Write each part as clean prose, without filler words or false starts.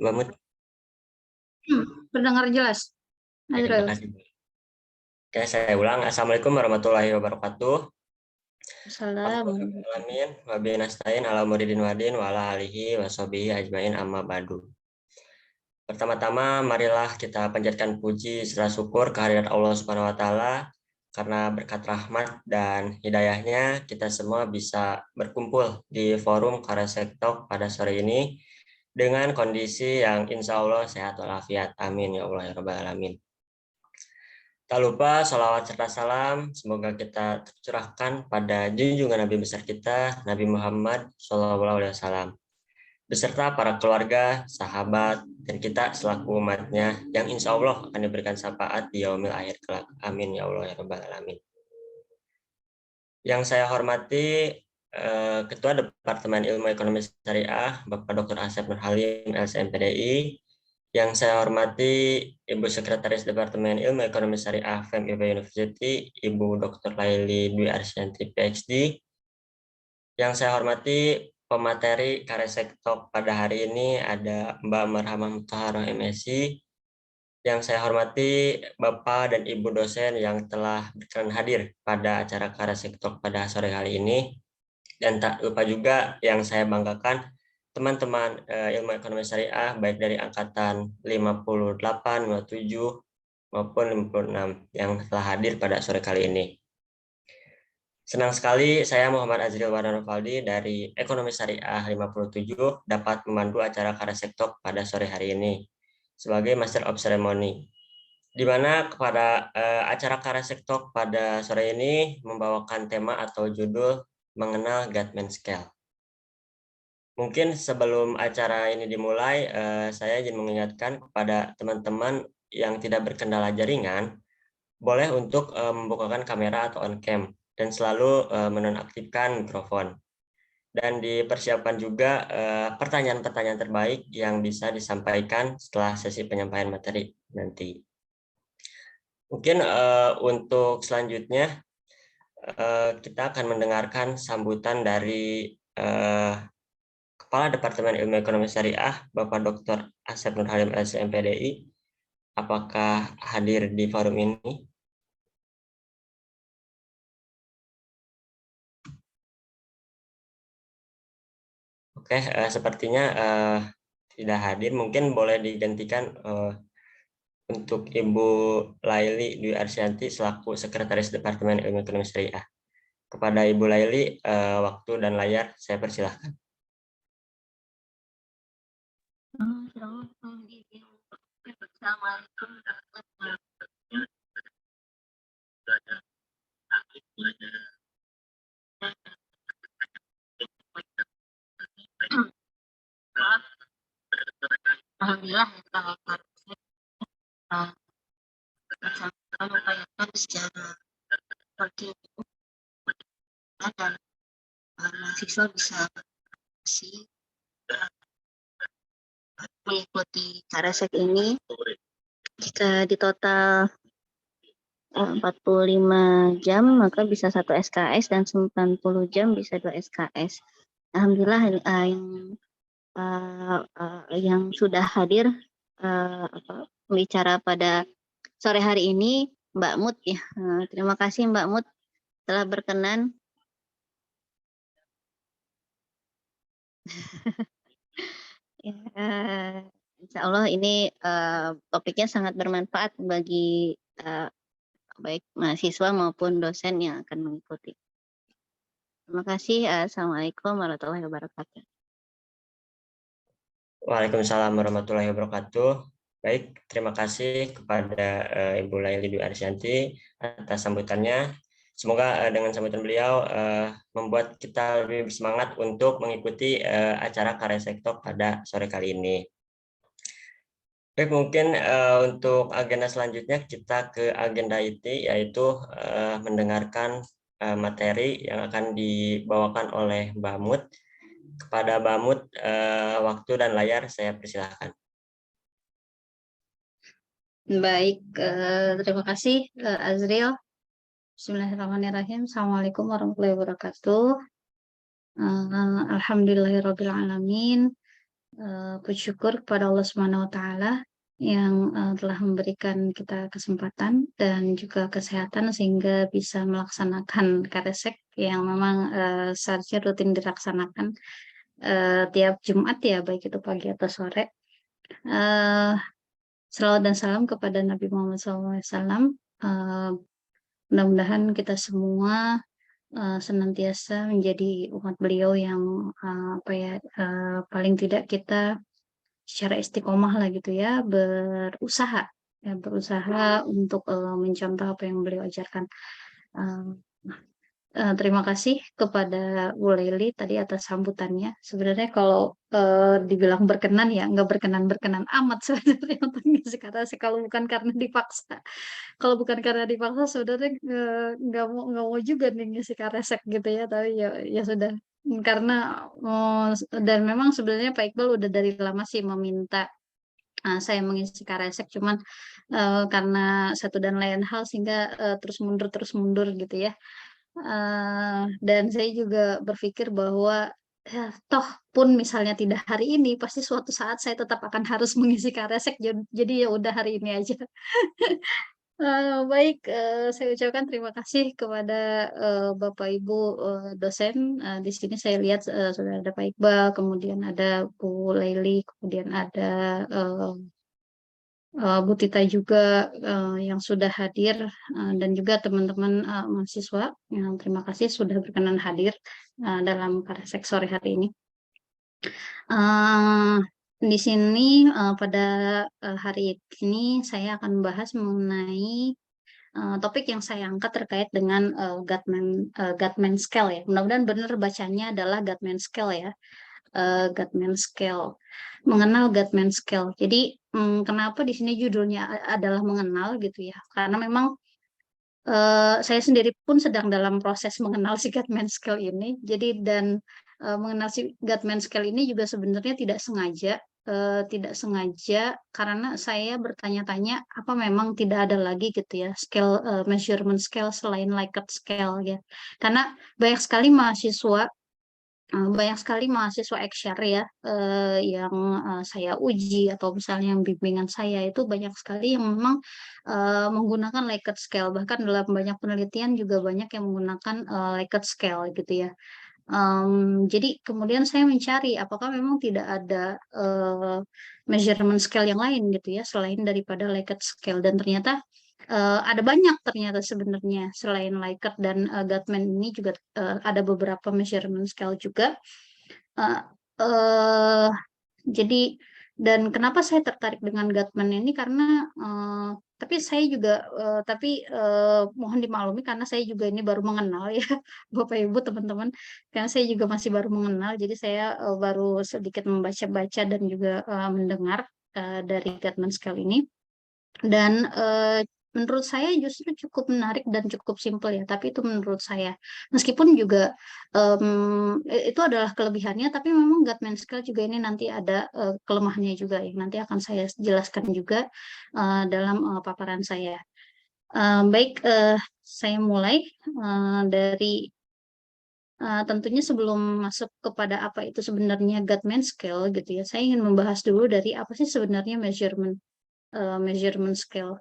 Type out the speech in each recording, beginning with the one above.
Mbak Mut. Terdengar jelas. Terima kasih. Oke, saya ulang. Assalamualaikum warahmatullahi wabarakatuh. Assalamualaikum. Amin. Wabillahi nasta'in ala muridin wadin wa ala alihi wa sahbihi ajmain amma ba'du. Pertama-tama, marilah kita panjatkan puji serta syukur kehadirat Allah Subhanahu wa taala karena berkat rahmat dan hidayahnya kita semua bisa berkumpul di forum Karasek Talk pada sore ini dengan kondisi yang insya Allah sehat walafiat. Amin ya Allah ya rabbal alamin. Tak lupa salawat serta salam semoga kita tercurahkan pada junjungan Nabi besar kita Nabi Muhammad SAW beserta para keluarga, sahabat, dan kita selaku umatnya yang insya Allah akan diberikan syafaat di yaumil akhir kelak. Amin ya Allah ya rabbal alamin. Yang saya hormati Ketua Departemen Ilmu Ekonomi Syariah Bapak Dr. Asep Nur Halim LCMPDI. Yang saya hormati Ibu Sekretaris Departemen Ilmu Ekonomi Syariah FEM University, Ibu Dr. Laili Dwi Arsyanti PhD. Yang saya hormati pemateri Karasek Talk pada hari ini ada Mbak Marhamah Mutahharoh MSc. Yang saya hormati Bapak dan Ibu dosen yang telah berkenan hadir pada acara Karasek Talk pada sore hari ini. Dan tak lupa juga yang saya banggakan teman-teman ilmu ekonomi syariah baik dari angkatan 58, 57 maupun 56 yang telah hadir pada sore kali ini. Senang sekali saya Muhammad Azril Wardanofaldi dari Ekonomi Syariah 57 dapat memandu acara Karasek Talk pada sore hari ini sebagai Master of Ceremony. Di mana kepada acara Karasek Talk pada sore ini membawakan tema atau judul mengenal Gatman Scale. Mungkin sebelum acara ini dimulai, saya ingin mengingatkan kepada teman-teman yang tidak berkendala jaringan, boleh untuk membukakan kamera atau on cam dan selalu menonaktifkan mikrofon. Dan dipersiapkan juga pertanyaan-pertanyaan terbaik yang bisa disampaikan setelah sesi penyampaian materi nanti. Mungkin untuk selanjutnya kita akan mendengarkan sambutan dari Kepala Departemen Ilmu Ekonomi Syariah, Bapak Dr. Asep Nur Halim LCMPDI. Apakah hadir di forum ini? Oke, sepertinya tidak hadir. Mungkin boleh digantikan untuk Ibu Laili Dwi Arsyanti selaku Sekretaris Departemen Ilmu Ekonomi Syariah. Kepada Ibu Laili, waktu dan layar saya persilahkan. Alhamdulillah sama upayakan secara seperti dan mahasiswa bisa mengikuti Karasek ini. Jika di total 45 jam maka bisa 1 SKS dan 90 jam bisa 2 SKS. Alhamdulillah yang sudah hadir bicara pada sore hari ini Mbak Mut ya. Terima kasih Mbak Mut telah berkenan. Ya, insya Allah ini topiknya sangat bermanfaat bagi baik mahasiswa maupun dosen yang akan mengikuti. Terima kasih. Assalamualaikum warahmatullahi wabarakatuh. Waalaikumsalam warahmatullahi wabarakatuh. Baik, terima kasih kepada Ibu Laili Dwi Arsyanti atas sambutannya. Semoga dengan sambutan beliau membuat kita lebih bersemangat untuk mengikuti acara Karasek Talk pada sore kali ini. Baik, mungkin untuk agenda selanjutnya kita ke agenda IT, yaitu mendengarkan materi yang akan dibawakan oleh Mbak Mut. Kepada Mbak Mut, waktu dan layar saya persilahkan. Baik, terima kasih Azril. Bismillahirrahmanirrahim. Assalamualaikum warahmatullahi wabarakatuh. Alhamdulillahirrabbilalamin. puji syukur kepada Allah Subhanahu wa taala yang telah memberikan kita kesempatan dan juga kesehatan sehingga bisa melaksanakan Karesek yang memang seharusnya rutin dilaksanakan tiap Jumat ya, baik itu pagi atau sore. Eh, Selawat dan salam kepada Nabi Muhammad SAW. Mudah-mudahan kita semua senantiasa menjadi umat beliau yang paling tidak kita secara istiqomah lah gitu ya, berusaha untuk mencontoh apa yang beliau ajarkan. Terima kasih kepada Bu Leli tadi atas sambutannya. Sebenarnya kalau dibilang berkenan ya nggak berkenan-berkenan amat sebenarnya untuk ngisi kata kalau bukan karena dipaksa. Kalau bukan karena dipaksa sebenarnya nggak mau juga nih ngisi karesek gitu ya. Tapi ya sudah karena dan memang sebenarnya Pak Iqbal udah dari lama sih meminta saya mengisi karesek, cuman karena satu dan lain hal sehingga terus mundur gitu ya. Dan saya juga berpikir bahwa ya, toh pun misalnya tidak hari ini, pasti suatu saat saya tetap akan harus mengisi karesek. Jadi ya udah hari ini aja. Baik, saya ucapkan terima kasih kepada Bapak Ibu dosen. Di sini saya lihat sudah ada Pak Iqbal, kemudian ada Bu Laili, kemudian ada Bu Tita juga yang sudah hadir dan juga teman-teman mahasiswa yang terima kasih sudah berkenan hadir dalam Karesek sore hari ini. Di sini pada hari ini saya akan membahas mengenai topik yang saya angkat terkait dengan Guttman Scale ya. Mudah-mudahan benar bacanya adalah Guttman Scale ya. Guttman Scale, mengenal Guttman Scale. Jadi kenapa di sini judulnya adalah mengenal gitu ya? Karena memang saya sendiri pun sedang dalam proses mengenal si Guttman Scale ini. Jadi dan mengenal si Guttman Scale ini juga sebenarnya tidak sengaja karena saya bertanya-tanya apa memang tidak ada lagi gitu ya scale measurement scale selain Likert scale ya. Karena banyak sekali mahasiswa Ekshar ya yang saya uji atau misalnya yang bimbingan saya itu banyak sekali yang memang menggunakan Likert scale, bahkan dalam banyak penelitian juga banyak yang menggunakan Likert scale gitu ya. Jadi kemudian saya mencari apakah memang tidak ada measurement scale yang lain gitu ya selain daripada Likert scale, dan ternyata ada banyak ternyata sebenarnya selain Likert dan Guttman ini juga ada beberapa measurement scale juga. Uh, uh, jadi dan kenapa saya tertarik dengan Guttman ini karena tapi saya juga mohon dimaklumi karena saya juga ini baru mengenal ya Bapak Ibu teman-teman, karena saya juga masih baru mengenal, jadi saya baru sedikit membaca-baca dan juga mendengar dari Guttman scale ini. Dan menurut saya justru cukup menarik dan cukup simpel ya, tapi itu menurut saya. Meskipun juga itu adalah kelebihannya, tapi memang Guttman scale juga ini nanti ada kelemahannya juga yang nanti akan saya jelaskan juga dalam paparan saya. Baik, saya mulai dari tentunya sebelum masuk kepada apa itu sebenarnya Guttman scale gitu ya, saya ingin membahas dulu dari apa sih sebenarnya measurement scale.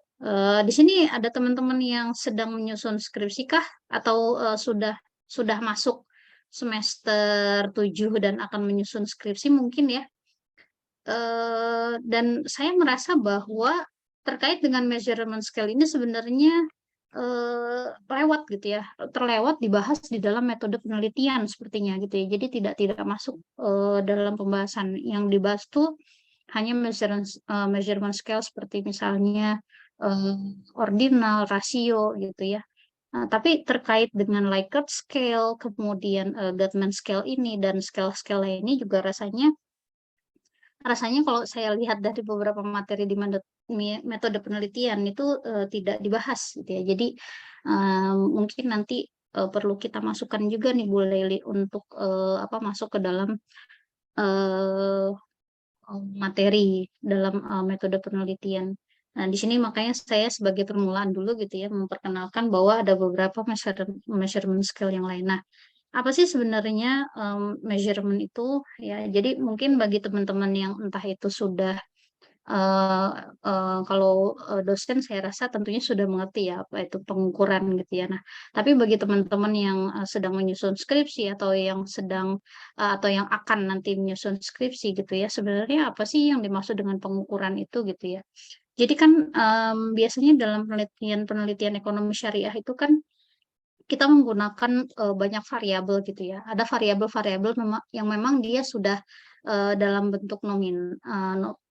Di sini ada teman-teman yang sedang menyusun skripsi kah atau sudah masuk semester 7 dan akan menyusun skripsi mungkin ya. Dan saya merasa bahwa terkait dengan measurement scale ini sebenarnya lewat gitu ya, terlewat dibahas di dalam metode penelitian sepertinya gitu ya. Jadi tidak masuk dalam pembahasan. Yang dibahas tuh hanya measurement scale seperti misalnya ordinal, rasio gitu ya. Tapi terkait dengan Likert scale, kemudian Guttman scale ini dan scale-scale lainnya juga rasanya kalau saya lihat dari beberapa materi di metode penelitian itu tidak dibahas gitu ya. Jadi mungkin nanti perlu kita masukkan juga nih Bu Leli untuk masuk ke dalam materi dalam metode penelitian. Nah, di sini makanya saya sebagai permulaan dulu gitu ya memperkenalkan bahwa ada beberapa measurement scale yang lain. Nah, Apa sih sebenarnya measurement itu ya? Jadi mungkin bagi teman-teman yang entah itu sudah kalau dosen saya rasa tentunya sudah mengerti ya apa itu pengukuran gitu ya. Nah, tapi bagi teman-teman yang sedang menyusun skripsi atau yang sedang atau yang akan nanti menyusun skripsi gitu ya, sebenarnya apa sih yang dimaksud dengan pengukuran itu gitu ya? Jadi kan biasanya dalam penelitian ekonomi syariah itu kan kita menggunakan banyak variabel gitu ya. Ada variabel-variabel yang memang dia sudah dalam bentuk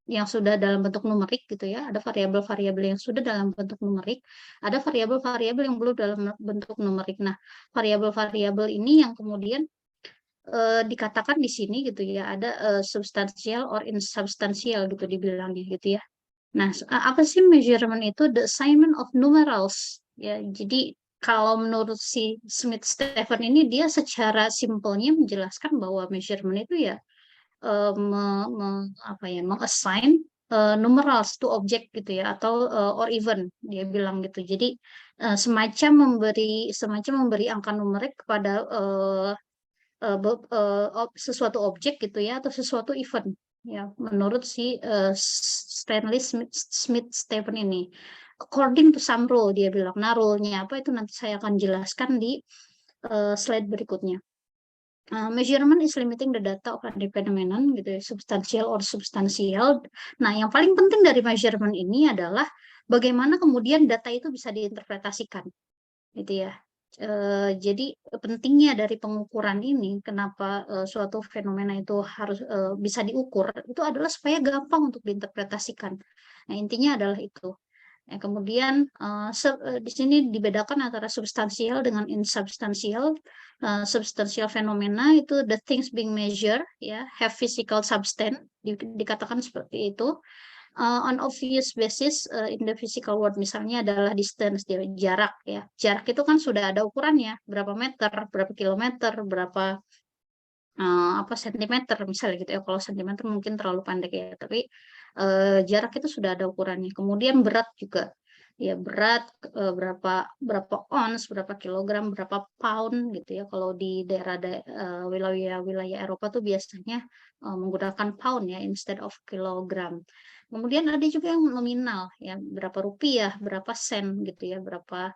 yang sudah dalam bentuk numerik gitu ya. Ada variabel-variabel yang sudah dalam bentuk numerik, ada variabel-variabel yang belum dalam bentuk numerik. Nah, variabel-variabel ini yang kemudian dikatakan di sini gitu ya, ada substansial or insubstansial gitu dibilangnya gitu ya. Nah, apa sih measurement itu? The assignment of numerals. Ya, jadi kalau menurut si Smith Stephen ini dia secara simpelnya menjelaskan bahwa measurement itu ya apa ya, mengassign numerals to object gitu ya atau or even dia bilang gitu. Jadi semacam memberi angka numerik kepada sesuatu objek gitu ya atau sesuatu event ya menurut si Stanley Smith Stephen ini according to some rule dia bilang. Nah, rule-nya apa itu nanti saya akan jelaskan di slide berikutnya. Measurement is limiting the data of a phenomenon gitu ya, substantial or substantial. Nah, yang paling penting dari measurement ini adalah bagaimana kemudian data itu bisa diinterpretasikan gitu ya. Jadi pentingnya dari pengukuran ini, kenapa suatu fenomena itu harus bisa diukur, itu adalah supaya gampang untuk diinterpretasikan. Nah, intinya adalah itu. Ya, kemudian di sini dibedakan antara substansial dengan insubstansial. Substansial fenomena itu the things being measured, ya, have physical substance, dikatakan seperti itu. On obvious basis in the physical world, misalnya adalah distance, jarak ya. Jarak itu kan sudah ada ukurannya, berapa meter, berapa kilometer, berapa apa sentimeter misalnya gitu ya. Kalau sentimeter mungkin terlalu pendek ya, tapi jarak itu sudah ada ukurannya. Kemudian berat juga. Ya berat berapa berapa ons, berapa kilogram, berapa pound gitu ya. Kalau di wilayah-wilayah Eropa tuh biasanya menggunakan pound ya instead of kilogram. Kemudian ada juga yang nominal ya, berapa rupiah, berapa sen gitu ya, berapa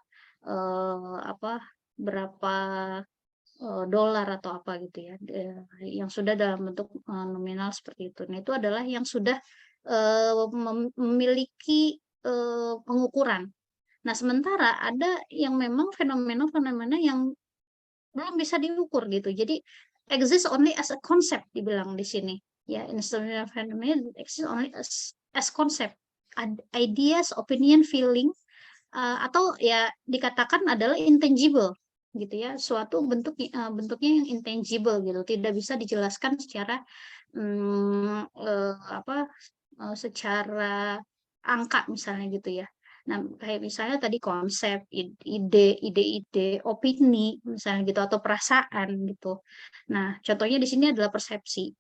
apa berapa dolar atau apa gitu ya, yang sudah dalam bentuk nominal seperti itu. Nah, itu adalah yang sudah memiliki pengukuran. Nah, sementara ada yang memang fenomena-fenomena yang belum bisa diukur gitu. Jadi exist only as a concept dibilang di sini. Ya, instrumental fenomena exist only as concept. Ideas, opinion, feeling, atau ya dikatakan adalah intangible gitu ya, suatu bentuknya yang intangible gitu, tidak bisa dijelaskan secara secara angka misalnya gitu ya. Nah, kayak misalnya tadi konsep, ide-ide, opini misalnya gitu atau perasaan gitu. Nah, contohnya di sini adalah persepsi.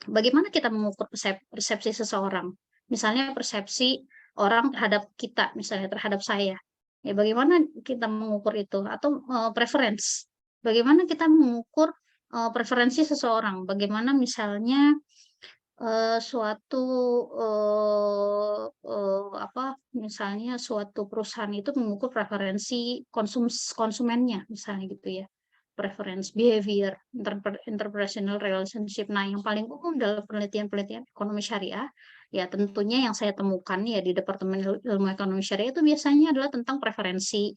Bagaimana kita mengukur persepsi seseorang? Misalnya persepsi orang terhadap kita, misalnya terhadap saya. Ya, bagaimana kita mengukur itu? Atau preference. Bagaimana kita mengukur preferensi seseorang? Bagaimana misalnya suatu misalnya suatu perusahaan itu mengukur preferensi konsumennya, misalnya gitu ya. Preference, behavior, interpersonal relationship. Nah, yang paling umum dalam penelitian-penelitian ekonomi syariah, ya tentunya yang saya temukan ya di Departemen Ilmu Ekonomi Syariah itu biasanya adalah tentang preferensi,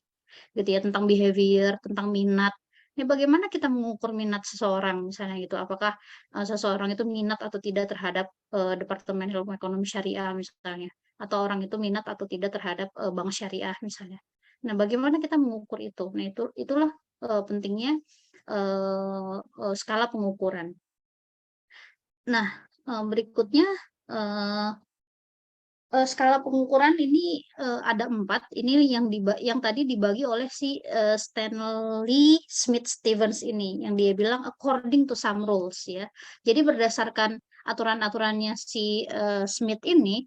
gitu ya, tentang behavior, tentang minat. Ya, bagaimana kita mengukur minat seseorang misalnya gitu? Apakah seseorang itu minat atau tidak terhadap Departemen Ilmu Ekonomi Syariah misalnya, atau orang itu minat atau tidak terhadap bank syariah misalnya. Nah, bagaimana kita mengukur itu? Nah, itulah pentingnya skala pengukuran. Nah, berikutnya skala pengukuran ini ada 4. Ini yang tadi dibagi oleh si Stanley Smith Stevens ini, yang dia bilang according to some rules ya. Jadi berdasarkan aturan-aturannya si Smith ini,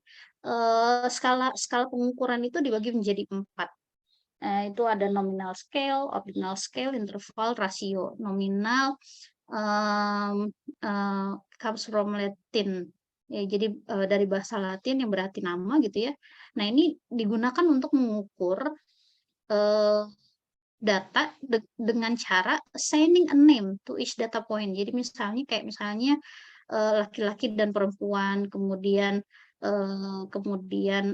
skala pengukuran itu dibagi menjadi 4. Itu ada nominal scale, ordinal scale, interval, rasio. Nominal comes from Latin. Ya, jadi dari bahasa Latin yang berarti nama gitu ya. Nah, ini digunakan untuk mengukur data dengan cara assigning a name to each data point. Jadi misalnya laki-laki dan perempuan, kemudian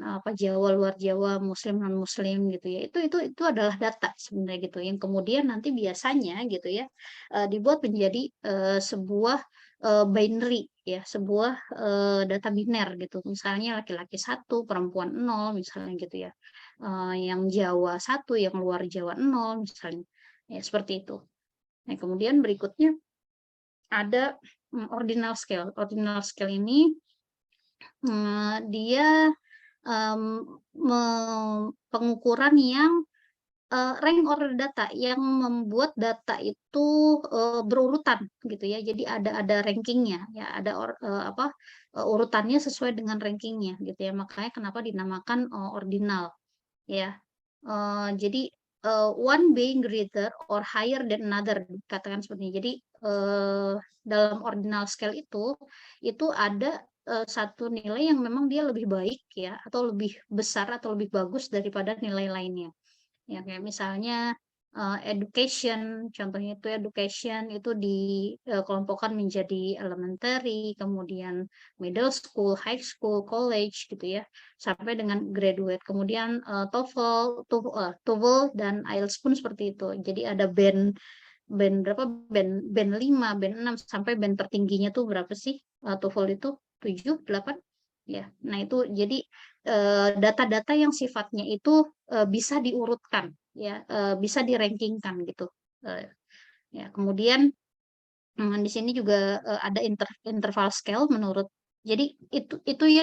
apa Jawa, luar Jawa, Muslim, non Muslim gitu ya. Itu adalah data sebenarnya gitu. Yang kemudian nanti biasanya gitu ya dibuat menjadi sebuah binary ya, sebuah data biner gitu. Misalnya laki-laki 1, perempuan 0 misalnya gitu ya. Yang Jawa 1, yang luar Jawa 0 misalnya. Ya, seperti itu. Nah, kemudian berikutnya ada ordinal scale. Ordinal scale ini dia pengukuran yang rank order data yang membuat data itu berurutan gitu ya. Jadi ada rankingnya ya, ada urutannya sesuai dengan rankingnya gitu ya. Makanya kenapa dinamakan ordinal ya. Jadi one being greater or higher than another katakan seperti ini. Jadi dalam ordinal scale itu ada satu nilai yang memang dia lebih baik ya, atau lebih besar atau lebih bagus daripada nilai lainnya. Ya, kayak misalnya education, contohnya itu education itu dikelompokkan menjadi elementary, kemudian middle school, high school, college gitu ya, sampai dengan graduate. Kemudian TOEFL dan IELTS pun seperti itu. Jadi ada band berapa? Band 5, band 6 sampai band tertingginya tuh berapa sih? TOEFL itu 7, 8 ya. Nah, itu jadi data-data yang sifatnya itu bisa diurutkan ya, bisa dirankingkan gitu. Ya, kemudian di sini juga ada interval scale menurut. Jadi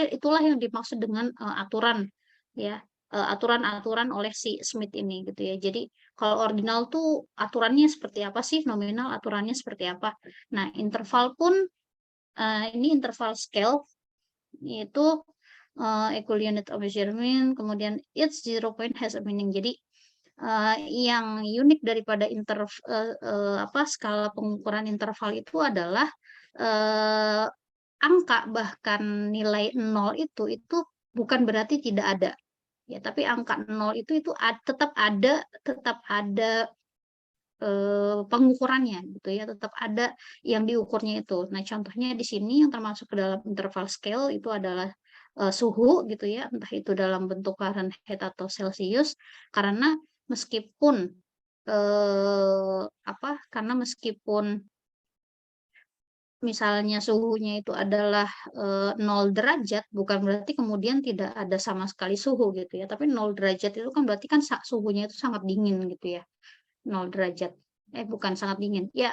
itulah yang dimaksud dengan aturan ya, aturan-aturan oleh si Smith ini gitu ya. Jadi kalau ordinal tuh aturannya seperti apa sih, nominal aturannya seperti apa. Nah, interval pun ini interval scale itu equal unit of measurement, kemudian each 0 point has a meaning. Jadi yang unik daripada skala pengukuran interval itu adalah angka, bahkan nilai 0 itu bukan berarti tidak ada. Ya, tapi angka 0 itu tetap ada pengukurannya gitu ya, tetap ada yang diukurnya itu. Nah, contohnya di sini yang termasuk ke dalam interval scale itu adalah suhu gitu ya, entah itu dalam bentuk Fahrenheit atau Celsius, karena meskipun misalnya suhunya itu adalah 0 derajat, bukan berarti kemudian tidak ada sama sekali suhu gitu ya, tapi 0 derajat itu kan berarti kan suhunya itu sangat dingin gitu ya. 0 derajat. Bukan sangat dingin. Ya,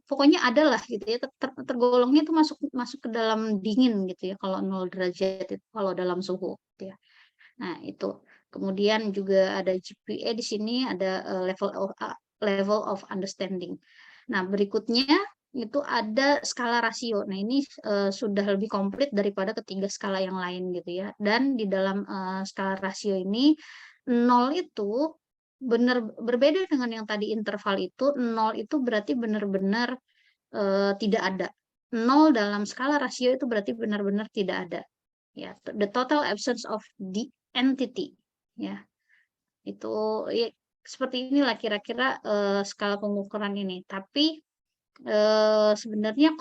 pokoknya adalah gitu ya, tergolongnya itu masuk ke dalam dingin gitu ya, kalau 0 derajat itu kalau dalam suhu gitu ya. Nah, itu. Kemudian juga ada GPA di sini, ada level of understanding. Nah, berikutnya itu ada skala rasio. Nah, ini sudah lebih komplit daripada ketiga skala yang lain gitu ya. Dan di dalam skala rasio ini 0 itu berbeda dengan yang tadi interval itu. 0 itu berarti benar-benar tidak ada. 0 dalam skala rasio itu berarti benar-benar tidak ada. Ya, the total absence of the entity. Ya, itu ya, seperti inilah kira-kira skala pengukuran ini. Tapi sebenarnya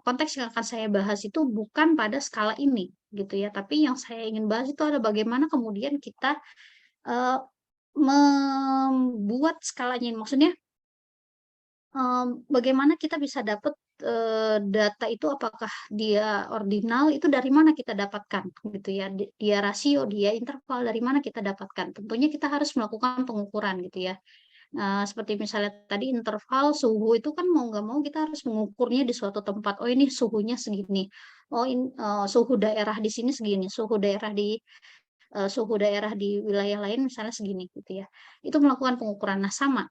konteks yang akan saya bahas itu bukan pada skala ini gitu ya. Tapi yang saya ingin bahas itu adalah bagaimana kemudian kita membuat skalanya. Maksudnya bagaimana kita bisa dapat data itu, apakah dia ordinal, itu dari mana kita dapatkan gitu ya, dia rasio, dia interval, dari mana kita dapatkan. Tentunya kita harus melakukan pengukuran gitu ya. Seperti misalnya tadi interval suhu itu kan mau nggak mau kita harus mengukurnya di suatu tempat. Oh, ini suhunya segini. Oh, suhu daerah di sini segini, suhu daerah di wilayah lain misalnya segini gitu ya. Itu melakukan pengukuran. Nah, sama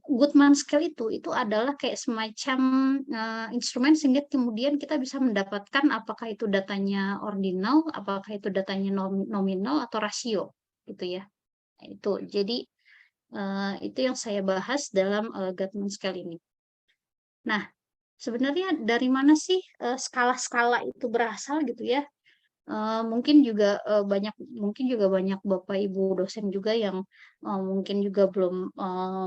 Goodman scale itu adalah kayak semacam instrumen sehingga kemudian kita bisa mendapatkan apakah itu datanya ordinal, apakah itu datanya nominal atau rasio gitu ya. Nah, itu jadi itu yang saya bahas dalam Guttman Scale ini. Nah, sebenarnya dari mana sih skala-skala itu berasal gitu ya? Mungkin juga banyak Bapak Ibu dosen juga yang mungkin juga belum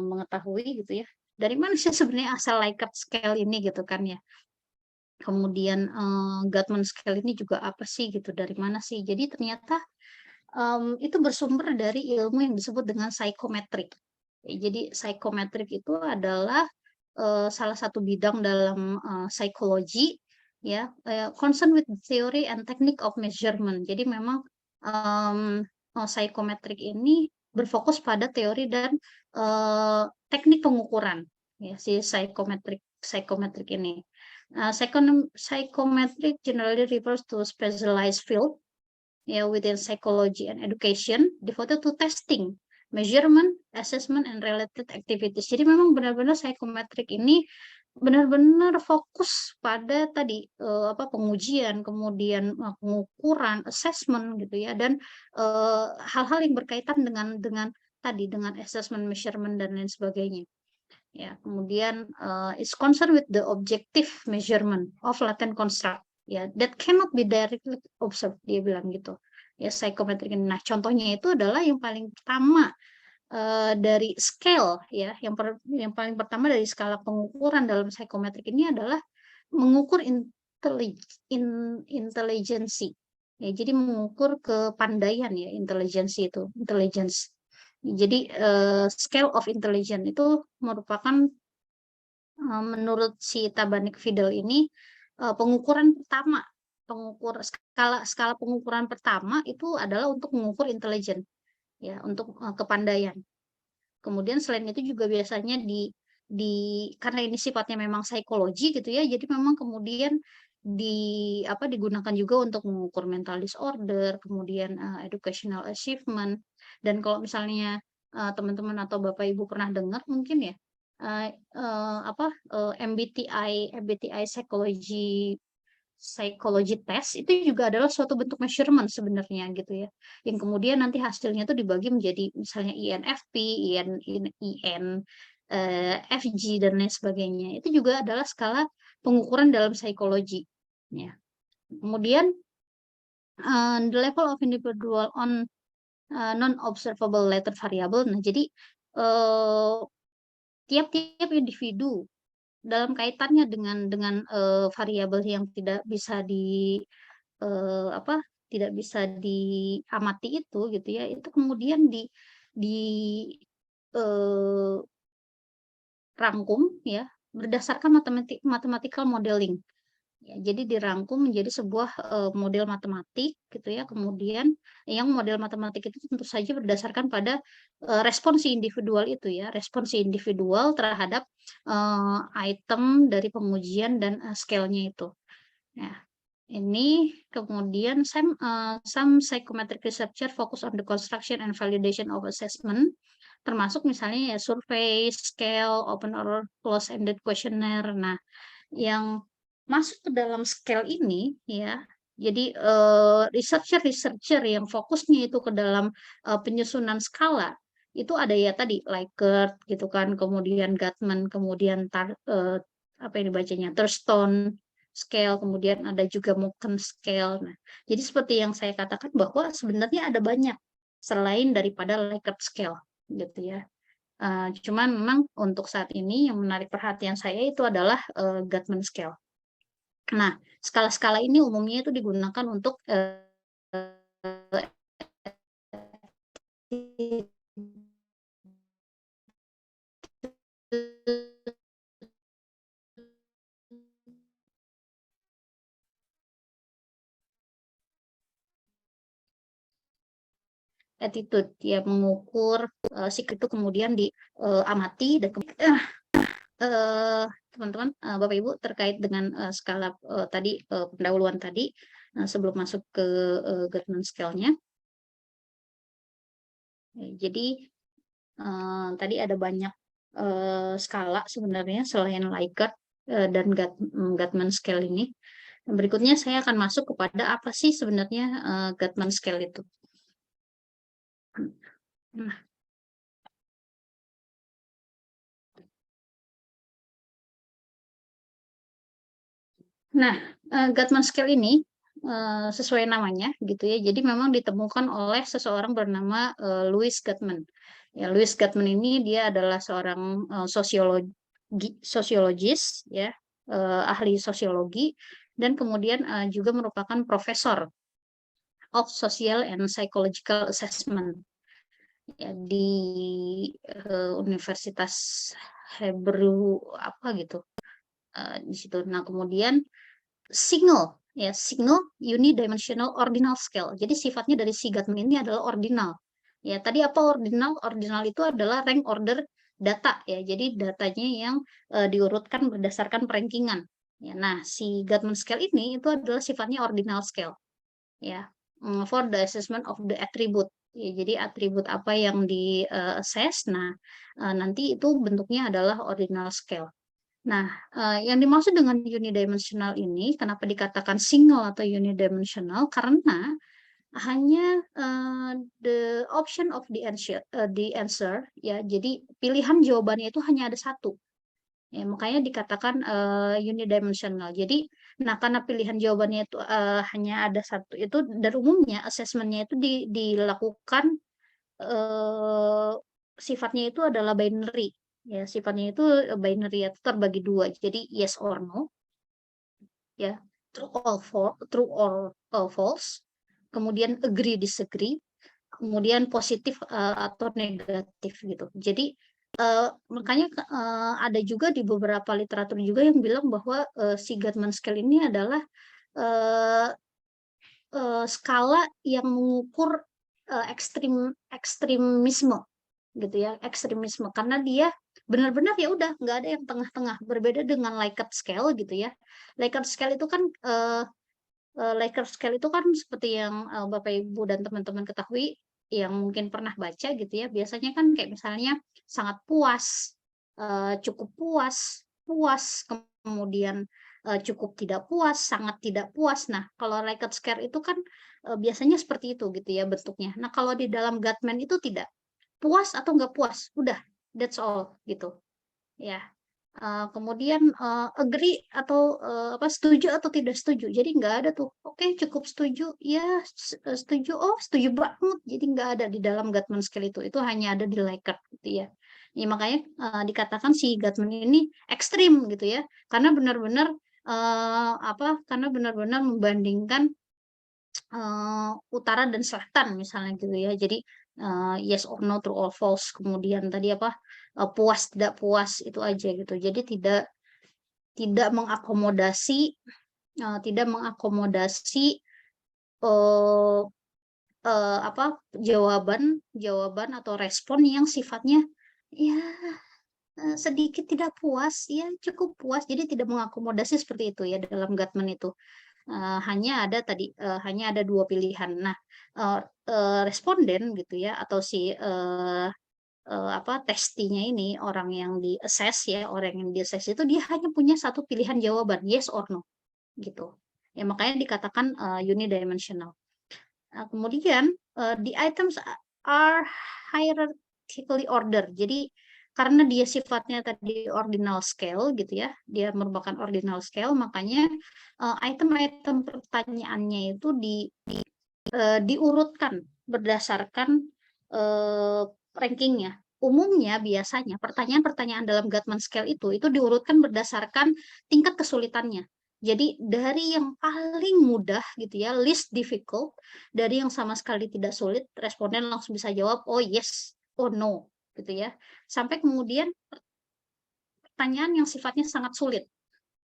mengetahui gitu ya. Dari mana sih sebenarnya asal Likert scale ini gitu kan ya. Kemudian Guttman scale ini juga apa sih gitu, dari mana sih? Jadi ternyata itu bersumber dari ilmu yang disebut dengan psychometric. Jadi psychometric itu adalah salah satu bidang dalam psikologi ya, concern with theory and technique of measurement. Jadi memang psychometric ini berfokus pada teori dan teknik pengukuran ya si psychometric ini. Psychometric generally refers to specialized field within psychology and education devoted to testing, measurement, assessment, and related activities. Jadi memang benar-benar psychometric ini benar-benar fokus pada tadi pengujian, kemudian pengukuran, assessment gitu ya, dan hal-hal yang berkaitan dengan tadi dengan assessment, measurement, dan lain sebagainya. Ya, kemudian is concerned with the objective measurement of latent construct. Ya, that cannot be directly observed, dia bilang gitu. Ya, psychometric. Nah, contohnya itu adalah yang paling pertama dari scale ya, yang paling pertama dari skala pengukuran dalam psychometric ini adalah mengukur intelijensi. Ya, jadi mengukur kepandaian ya, intelijensi itu, intelligence. Jadi scale of intelligence itu merupakan menurut si Tabanek-Fidel ini pengukuran pertama, skala pengukuran pertama itu adalah untuk mengukur intelijen, ya, untuk kepandaian. Kemudian selain itu juga biasanya karena ini sifatnya memang psikologi gitu ya, jadi memang kemudian digunakan juga untuk mengukur mental disorder, kemudian educational achievement. Dan kalau misalnya teman-teman atau Bapak Ibu pernah dengar mungkin ya, MBTI psychology test itu juga adalah suatu bentuk measurement sebenarnya gitu ya, yang kemudian nanti hasilnya itu dibagi menjadi misalnya INFP, FG dan lain sebagainya. Itu juga adalah skala pengukuran dalam psikologi ya. Kemudian the level of individual on non-observable latent variable. Nah, jadi tiap-tiap individu dalam kaitannya dengan variabel yang tidak bisa tidak bisa diamati itu gitu ya, itu kemudian rangkum ya berdasarkan mathematical modeling. Ya, jadi dirangkum menjadi sebuah model matematik gitu ya. Kemudian yang model matematik itu tentu saja berdasarkan pada respons individual itu ya, respons individual terhadap item dari pengujian dan scale-nya itu. Nah, ini kemudian some psychometric researcher focus on the construction and validation of assessment, termasuk misalnya ya survei, scale, open or close-ended questionnaire. Nah, yang masuk ke dalam scale ini ya, jadi researcher yang fokusnya itu ke dalam penyusunan skala itu ada ya tadi Likert gitu kan, kemudian Guttman, kemudian apa yang dibacanya Thurston scale, kemudian ada juga Morgan scale. Nah, jadi seperti yang saya katakan bahwa sebenarnya ada banyak selain daripada Likert scale gitu ya. Cuman memang untuk saat ini yang menarik perhatian saya itu adalah Guttman scale. Nah, skala-skala ini umumnya itu digunakan untuk attitude ya, mengukur sikap itu kemudian diamati dan teman-teman Bapak Ibu terkait dengan skala tadi pendahuluan tadi sebelum masuk ke Guttman scale-nya. Jadi tadi ada banyak skala sebenarnya selain Likert dan Guttman scale ini. Dan berikutnya saya akan masuk kepada apa sih sebenarnya Guttman scale itu. Nah, Guttman scale ini sesuai namanya gitu ya. Jadi memang ditemukan oleh seseorang bernama Louis Guttman. Ya, Louis Guttman ini dia adalah seorang sosiologis ya, ahli sosiologi, dan kemudian juga merupakan profesor of Social and Psychological Assessment ya, di Universitas Hebrew apa gitu di situ. Nah, kemudian single unidimensional ordinal scale. Jadi sifatnya dari si Guttman ini adalah ordinal. Ya, tadi apa ordinal? Ordinal itu adalah rank order data ya. Jadi datanya yang diurutkan berdasarkan perankingan. Ya, nah, si Guttman scale ini itu adalah sifatnya ordinal scale. Ya, for the assessment of the attribute. Ya, jadi atribut apa yang di assess, nah nanti itu bentuknya adalah ordinal scale. Nah, yang dimaksud dengan unidimensional ini, kenapa dikatakan single atau unidimensional? Karena hanya the option of the answer ya, jadi pilihan jawabannya itu hanya ada satu. Ya, makanya dikatakan unidimensional. Jadi, nah karena pilihan jawabannya itu hanya ada satu itu, dan umumnya assessmentnya itu dilakukan sifatnya itu adalah binary. Ya, sifatnya itu binary atau terbagi dua. Jadi yes or no, ya, true or false, kemudian agree disagree, kemudian positif atau negatif gitu. Jadi makanya ada juga di beberapa literatur juga yang bilang bahwa si Guttman scale ini adalah uh, skala yang mengukur ekstremisme gitu ya, ekstremisme, karena dia benar-benar ya udah nggak ada yang tengah-tengah, berbeda dengan Likert scale gitu ya. Likert scale itu kan Likert scale itu kan seperti yang Bapak Ibu dan teman-teman ketahui, yang mungkin pernah baca gitu ya, biasanya kan kayak misalnya sangat puas, cukup puas, puas, kemudian cukup tidak puas, sangat tidak puas. Nah, kalau Likert scale itu kan biasanya seperti itu gitu ya bentuknya. Nah, kalau di dalam Guttman itu tidak, puas atau nggak puas, udah, that's all gitu ya. Kemudian agree atau apa, setuju atau tidak setuju, jadi nggak ada tuh oke cukup setuju ya, setuju, oh setuju banget, jadi nggak ada di dalam Guttman scale. Itu hanya ada di Likert gitu ya. Ya, makanya dikatakan si Guttman ini ekstrim gitu ya, karena benar-benar karena benar-benar membandingkan utara dan selatan misalnya gitu ya. Jadi yes or no, true or false, kemudian tadi apa, puas tidak puas, itu aja gitu. Jadi tidak mengakomodasi eh, apa, jawaban atau respon yang sifatnya ya sedikit tidak puas, ya cukup puas. Jadi tidak mengakomodasi seperti itu ya dalam Guttman itu. Hanya ada dua pilihan. Nah, responden gitu ya, atau si testinya ini, orang yang di assess ya, orang yang di assess itu dia hanya punya satu pilihan jawaban, yes or no gitu. Ya, makanya dikatakan unidimensional. Kemudian the items are hierarchically ordered. Jadi karena dia sifatnya tadi ordinal scale gitu ya, dia merupakan ordinal scale, makanya item-item pertanyaannya itu diurutkan berdasarkan rankingnya. Umumnya biasanya pertanyaan-pertanyaan dalam Guttman scale itu diurutkan berdasarkan tingkat kesulitannya. Jadi dari yang paling mudah gitu ya, least difficult, dari yang sama sekali tidak sulit, responden langsung bisa jawab oh yes, oh no gitu ya, sampai kemudian pertanyaan yang sifatnya sangat sulit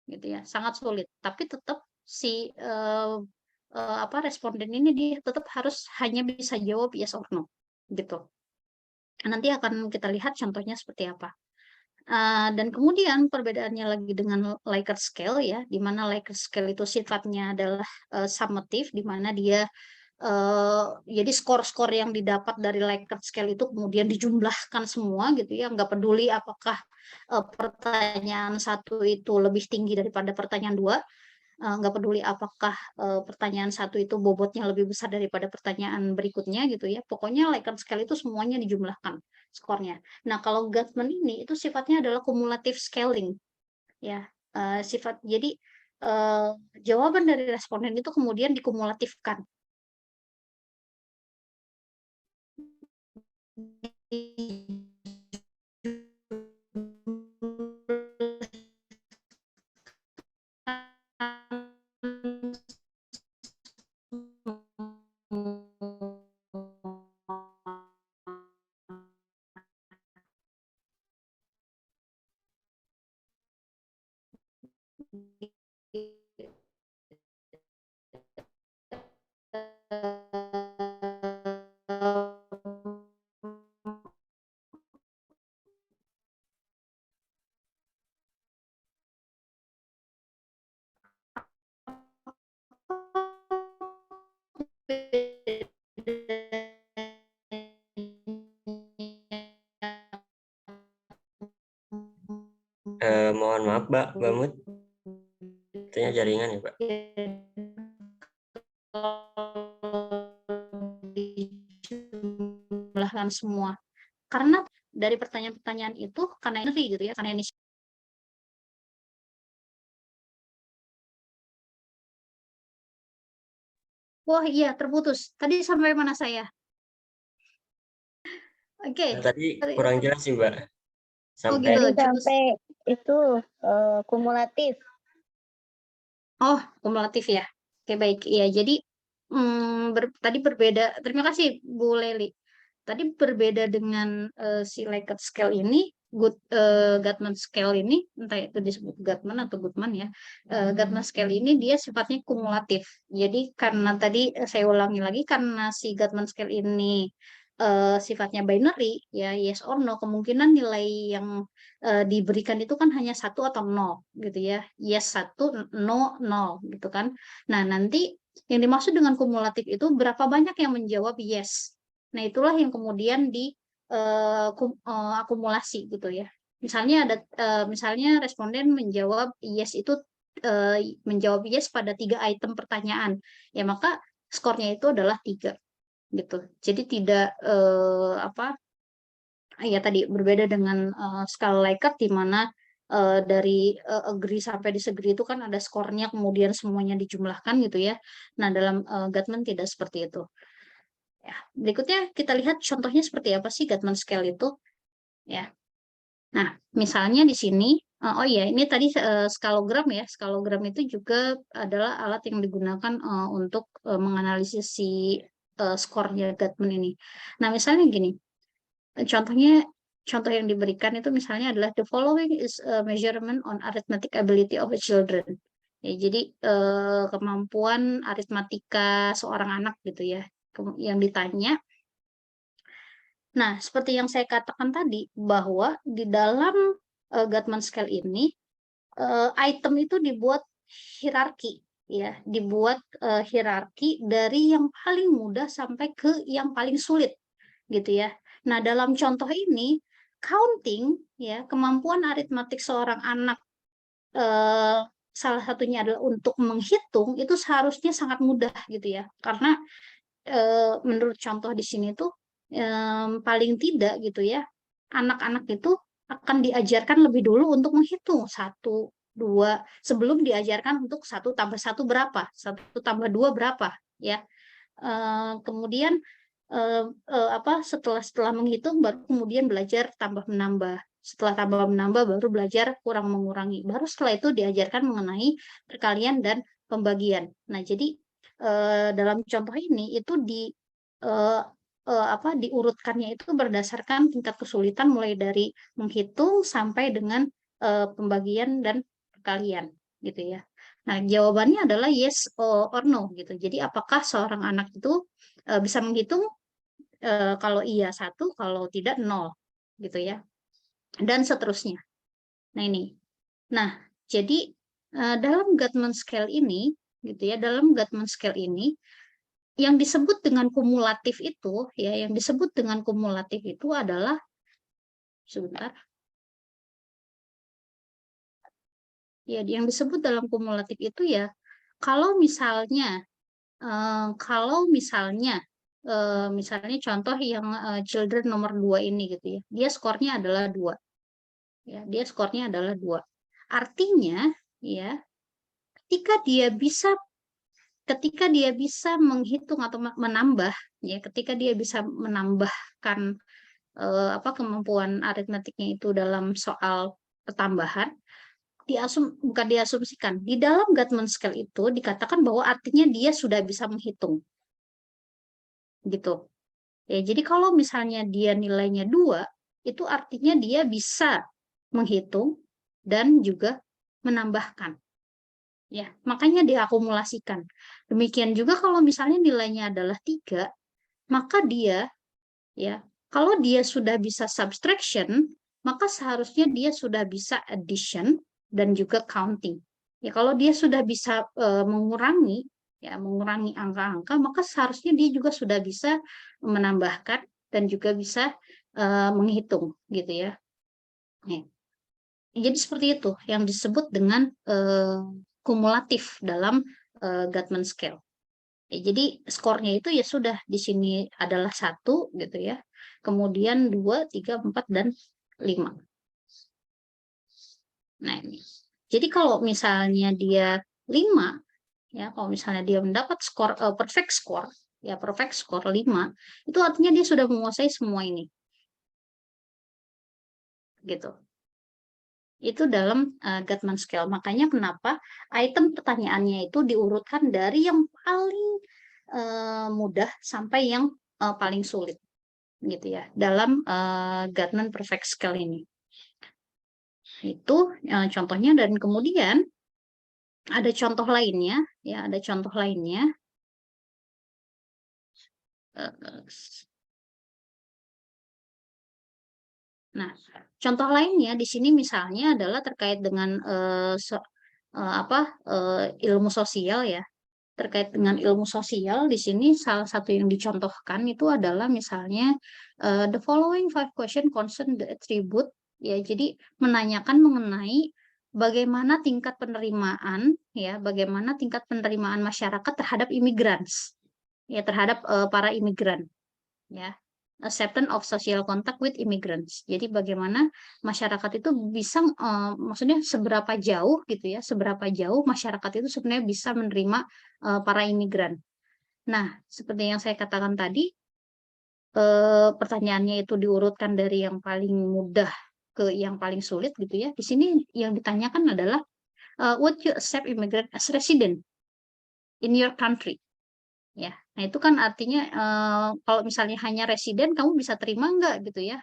gitu ya, sangat sulit, tapi tetap si responden ini dia tetap harus hanya bisa jawab yes or no gitu. Nanti akan kita lihat contohnya seperti apa. Dan kemudian perbedaannya lagi dengan Likert scale ya, di mana Likert scale itu sifatnya adalah summative, di mana dia jadi skor-skor yang didapat dari Likert scale itu kemudian dijumlahkan semua gitu ya, nggak peduli apakah pertanyaan satu itu lebih tinggi daripada pertanyaan dua. nggak peduli apakah pertanyaan satu itu bobotnya lebih besar daripada pertanyaan berikutnya gitu ya. Pokoknya Likert scale itu semuanya dijumlahkan skornya. Nah, kalau Gatman ini itu sifatnya adalah cumulative scaling ya. Jadi jawaban dari responden itu kemudian dikumulatifkan. Mohon maaf, Mbak Mut. Artinya jaringan ya, Pak. Dijumlahkan semua. Karena dari pertanyaan-pertanyaan itu, karena ini gitu ya, karena ini wah iya terputus. Tadi sampai mana saya? Oke. Tadi kurang jelas sih, Mbak. Oh Sampai gitu. Sampai itu kumulatif. Oh, kumulatif ya. Oke, baik. Iya, jadi tadi berbeda. Terima kasih, Bu Leli. Tadi berbeda dengan si Likert scale ini, Gatman scale ini, entah itu disebut Gatman atau Goodman ya. Gatman scale ini dia sifatnya kumulatif. Jadi karena tadi saya ulangi lagi, karena si Gatman scale ini sifatnya binary, ya yes or no, kemungkinan nilai yang diberikan itu kan hanya satu atau nol gitu ya, yes satu, no nol gitu kan. Nah nanti yang dimaksud dengan kumulatif itu berapa banyak yang menjawab yes. Nah itulah yang kemudian di akumulasi gitu ya. Misalnya misalnya responden menjawab yes itu menjawab yes pada 3 item pertanyaan, ya maka skornya itu adalah 3 gitu. Jadi tidak ya tadi berbeda dengan skala Likert di mana dari agree sampai disagree itu kan ada skornya kemudian semuanya dijumlahkan gitu ya. Nah, dalam Gatman tidak seperti itu. Ya, berikutnya kita lihat contohnya seperti apa sih Gatman scale itu ya. Nah, misalnya di sini oh iya ini tadi skalogram ya. Skalogram itu juga adalah alat yang digunakan untuk menganalisis si skornya Gatman ini. Nah, misalnya gini. Contohnya, contoh yang diberikan itu misalnya adalah the following is a measurement on arithmetic ability of a children. Ya, jadi kemampuan aritmatika seorang anak gitu ya, yang ditanya. Nah, seperti yang saya katakan tadi bahwa di dalam Gatman scale ini item itu dibuat hierarki ya, dibuat hierarki dari yang paling mudah sampai ke yang paling sulit gitu ya. Nah, dalam contoh ini counting ya, kemampuan aritmatik seorang anak salah satunya adalah untuk menghitung itu seharusnya sangat mudah gitu ya. Karena menurut contoh di sini tuh paling tidak gitu ya, anak-anak itu akan diajarkan lebih dulu untuk menghitung 1, 2 sebelum diajarkan untuk 1+1 berapa, 1+2 berapa ya. Kemudian setelah menghitung baru kemudian belajar tambah menambah, setelah tambah menambah baru belajar kurang mengurangi, baru setelah itu diajarkan mengenai perkalian dan pembagian. Nah jadi dalam contoh ini itu diurutkannya itu berdasarkan tingkat kesulitan mulai dari menghitung sampai dengan pembagian dan perkalian gitu ya. Nah, jawabannya adalah yes or no gitu. Jadi apakah seorang anak itu bisa menghitung? Kalau iya 1, kalau tidak 0 gitu ya. Dan seterusnya. Nah, ini. Nah, jadi dalam Gatman scale ini gitu ya, dalam Gatman scale ini yang disebut dengan kumulatif itu ya, yang disebut dengan kumulatif itu adalah sebentar. Ya, yang disebut dalam kumulatif itu ya Kalau misalnya misalnya contoh yang children nomor 2 ini gitu ya, dia skornya adalah 2. Ya, dia skornya adalah 2. Artinya ya, ketika dia bisa menghitung atau menambah ya, ketika dia bisa menambahkan kemampuan aritmetiknya itu dalam soal pertambahan, bukan diasumsikan, di dalam Gatman scale itu dikatakan bahwa artinya dia sudah bisa menghitung gitu. Ya, jadi kalau misalnya dia nilainya 2, itu artinya dia bisa menghitung dan juga menambahkan. Ya, makanya diakumulasikan. Demikian juga kalau misalnya nilainya adalah 3, maka dia ya, kalau dia sudah bisa subtraction, maka seharusnya dia sudah bisa addition dan juga counting. Ya, kalau dia sudah bisa mengurangi angka-angka, maka seharusnya dia juga sudah bisa menambahkan dan juga bisa menghitung gitu ya. Nih. Jadi seperti itu yang disebut dengan kumulatif dalam Gatman scale. Ya, jadi skornya itu ya sudah di sini adalah 1 gitu ya. Kemudian 2, 3, 4 dan 5. Nah, ini. Jadi kalau misalnya dia 5 ya, kalau misalnya dia mendapat skor perfect score, ya perfect score 5, itu artinya dia sudah menguasai semua ini. Gitu. Itu dalam Gatman scale. Makanya kenapa item pertanyaannya itu diurutkan dari yang paling mudah sampai yang paling sulit gitu ya dalam Gatman perfect scale ini. Itu contohnya, dan kemudian ada contoh lainnya ya, ada contoh lainnya. Nah, contoh lainnya di sini misalnya adalah terkait dengan ilmu sosial ya. Terkait dengan ilmu sosial, di sini salah satu yang dicontohkan itu adalah misalnya the following 5 question concern the attribute ya. Jadi menanyakan mengenai bagaimana tingkat penerimaan ya, bagaimana tingkat penerimaan masyarakat terhadap immigrants ya, terhadap para imigran ya. Acceptance of social contact with immigrants. Jadi bagaimana masyarakat itu bisa, maksudnya seberapa jauh gitu ya, seberapa jauh masyarakat itu sebenarnya bisa menerima para imigran. Nah, seperti yang saya katakan tadi, pertanyaannya itu diurutkan dari yang paling mudah ke yang paling sulit gitu ya. Di sini yang ditanyakan adalah, would you accept immigrant as resident in your country? Ya, nah itu kan artinya kalau misalnya hanya residen, kamu bisa terima nggak gitu ya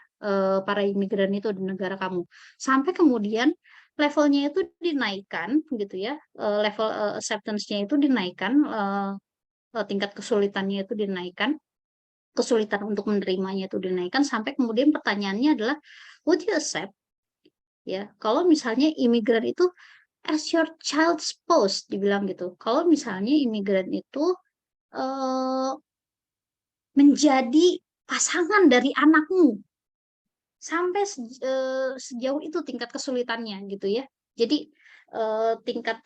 para imigran itu di negara kamu. Sampai kemudian levelnya itu dinaikkan gitu ya, level acceptance-nya itu dinaikkan, tingkat kesulitannya itu dinaikkan, kesulitan untuk menerimanya itu dinaikkan, sampai kemudian pertanyaannya adalah, would you accept ya kalau misalnya imigran itu as your child's spouse, dibilang gitu. Kalau misalnya imigran itu menjadi pasangan dari anakmu, sampai sejauh itu tingkat kesulitannya gitu ya. Jadi tingkat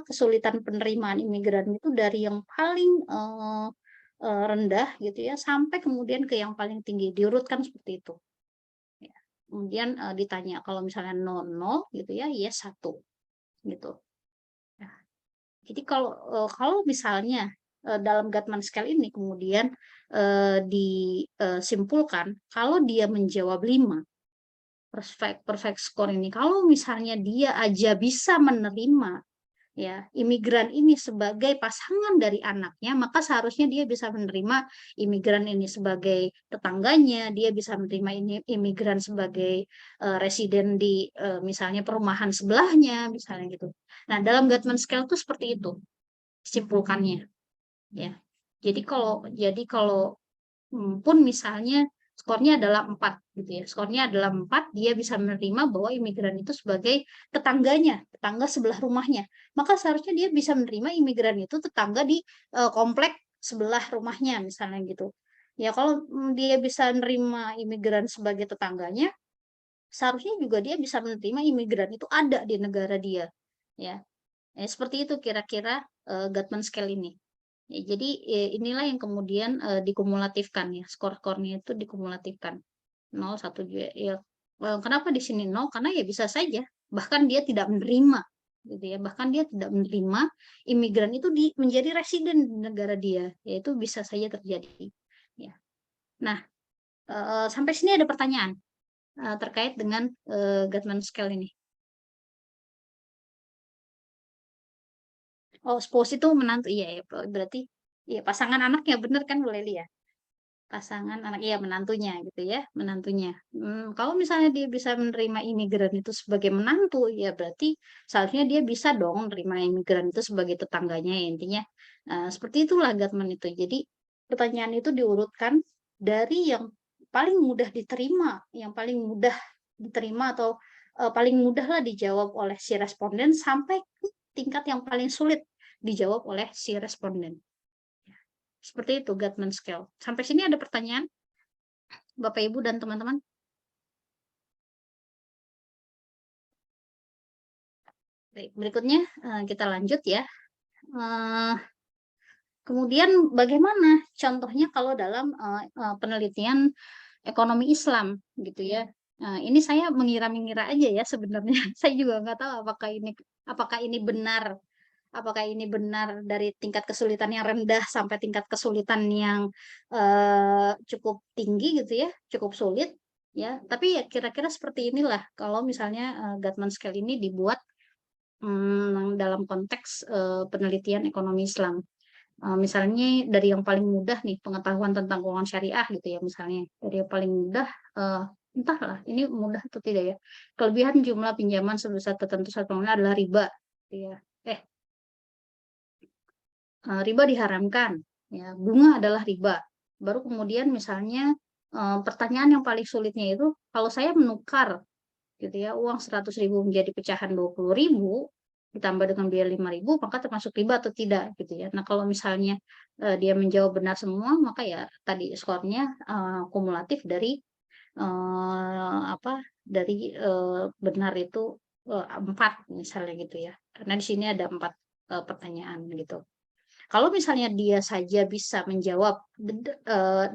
kesulitan penerimaan imigran itu dari yang paling rendah gitu ya, sampai kemudian ke yang paling tinggi, diurutkan seperti itu. Ya. Kemudian ditanya kalau misalnya 0 gitu ya, yes 1 gitu. Nah, jadi kalau misalnya dalam Gatman scale ini kemudian disimpulkan kalau dia menjawab 5 perfect score ini, kalau misalnya dia aja bisa menerima ya imigran ini sebagai pasangan dari anaknya, maka seharusnya dia bisa menerima imigran ini sebagai tetangganya, dia bisa menerima ini imigran sebagai residen di misalnya perumahan sebelahnya misalnya gitu. Nah, dalam Gatman scale itu seperti itu simpulkannya ya. Jadi kalau pun misalnya skornya adalah 4 gitu ya. Skornya adalah 4, dia bisa menerima bahwa imigran itu sebagai tetangganya, tetangga sebelah rumahnya. Maka seharusnya dia bisa menerima imigran itu tetangga di komplek sebelah rumahnya misalnya gitu. Ya kalau dia bisa menerima imigran sebagai tetangganya, seharusnya juga dia bisa menerima imigran itu ada di negara dia. Ya. Seperti itu kira-kira Gatman scale ini. Ya, jadi inilah yang kemudian dikumulatifkan ya, skor-skornya itu dikumulatifkan 0, 1, 2 ya. Kenapa di sini 0? Karena ya bisa saja bahkan dia tidak menerima gitu ya. Bahkan dia tidak menerima imigran itu menjadi residen di negara dia, yaitu bisa saja terjadi ya. Nah, sampai sini ada pertanyaan terkait dengan Gatman scale ini. Oh, spouse itu menantu, iya ya, berarti ya pasangan anaknya bener kan Bu Leli ya? Pasangan anak, iya menantunya gitu ya, menantunya. Kalau misalnya dia bisa menerima imigran itu sebagai menantu, ya berarti seharusnya dia bisa dong menerima imigran itu sebagai tetangganya ya, intinya. Seperti itulah Gatman itu. Jadi pertanyaan itu diurutkan dari yang paling mudah diterima, yang paling mudah diterima atau paling mudah lah dijawab oleh si responden sampai ke tingkat yang paling sulit dijawab oleh si responden. Seperti itu Gatman scale. Sampai sini ada pertanyaan Bapak Ibu dan teman-teman? Baik, berikutnya kita lanjut ya. Kemudian bagaimana contohnya kalau dalam penelitian ekonomi Islam gitu ya. Ini saya mengira-mengira aja ya sebenarnya. Saya juga nggak tahu apakah ini benar. Apakah ini benar dari tingkat kesulitan yang rendah sampai tingkat kesulitan yang cukup tinggi gitu ya, cukup sulit ya. Tapi ya kira-kira seperti inilah kalau misalnya Gatman scale ini dibuat dalam konteks penelitian ekonomi Islam. Misalnya dari yang paling mudah nih pengetahuan tentang keuangan syariah gitu ya misalnya. Dari yang paling mudah entahlah ini mudah atau tidak ya. Kelebihan jumlah pinjaman sebesar tertentu satu bulan adalah riba gitu ya. Riba diharamkan, ya, bunga adalah riba. Baru kemudian misalnya pertanyaan yang paling sulitnya itu kalau saya menukar gitu ya uang 100.000 menjadi pecahan 20.000 ditambah dengan biaya 5.000 maka termasuk riba atau tidak gitu ya. Nah, kalau misalnya dia menjawab benar semua maka ya tadi skornya kumulatif dari benar itu 4 misalnya gitu ya. Karena di sini ada 4 pertanyaan gitu. Kalau misalnya dia saja bisa menjawab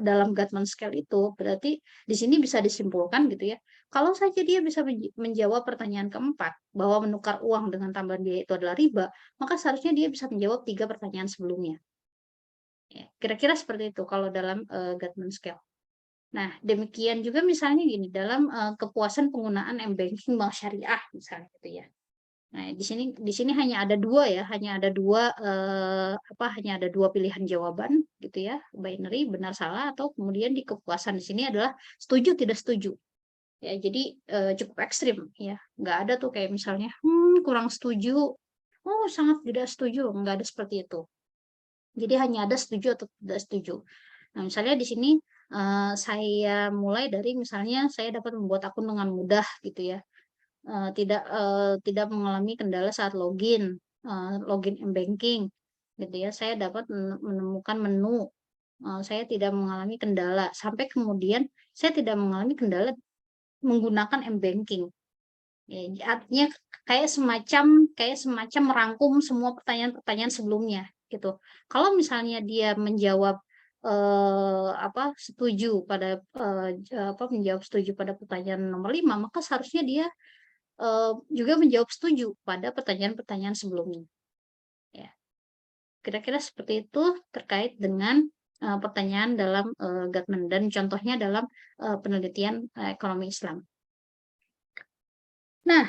dalam Gatman scale itu, berarti di sini bisa disimpulkan gitu ya. Kalau saja dia bisa menjawab pertanyaan keempat bahwa menukar uang dengan tambahan biaya itu adalah riba, maka seharusnya dia bisa menjawab 3 pertanyaan sebelumnya. Ya, kira-kira seperti itu kalau dalam Gatman scale. Nah, demikian juga misalnya gini dalam kepuasan penggunaan m-banking bank syariah misalnya gitu ya. Nah, di sini hanya ada 2 ya, hanya ada 2 hanya ada 2 pilihan jawaban gitu ya, binary benar salah atau kemudian di kepuasan di sini adalah setuju tidak setuju. Ya, jadi cukup ekstrim ya. Nggak ada tuh kayak misalnya kurang setuju, oh sangat tidak setuju, nggak ada seperti itu. Jadi hanya ada setuju atau tidak setuju. Nah, misalnya di sini saya mulai dari misalnya saya dapat membuat akun dengan mudah gitu ya. Tidak mengalami kendala saat login m-banking gitu ya. Saya dapat menemukan menu, saya tidak mengalami kendala sampai kemudian saya tidak mengalami kendala menggunakan m-banking. Ya, artinya kayak semacam merangkum semua pertanyaan-pertanyaan sebelumnya gitu. Kalau misalnya dia menjawab menjawab setuju pada pertanyaan nomor 5, maka seharusnya dia juga menjawab setuju pada pertanyaan-pertanyaan sebelumnya. Ya, kira-kira seperti itu terkait dengan pertanyaan dalam Gatman dan contohnya dalam penelitian ekonomi Islam. Nah,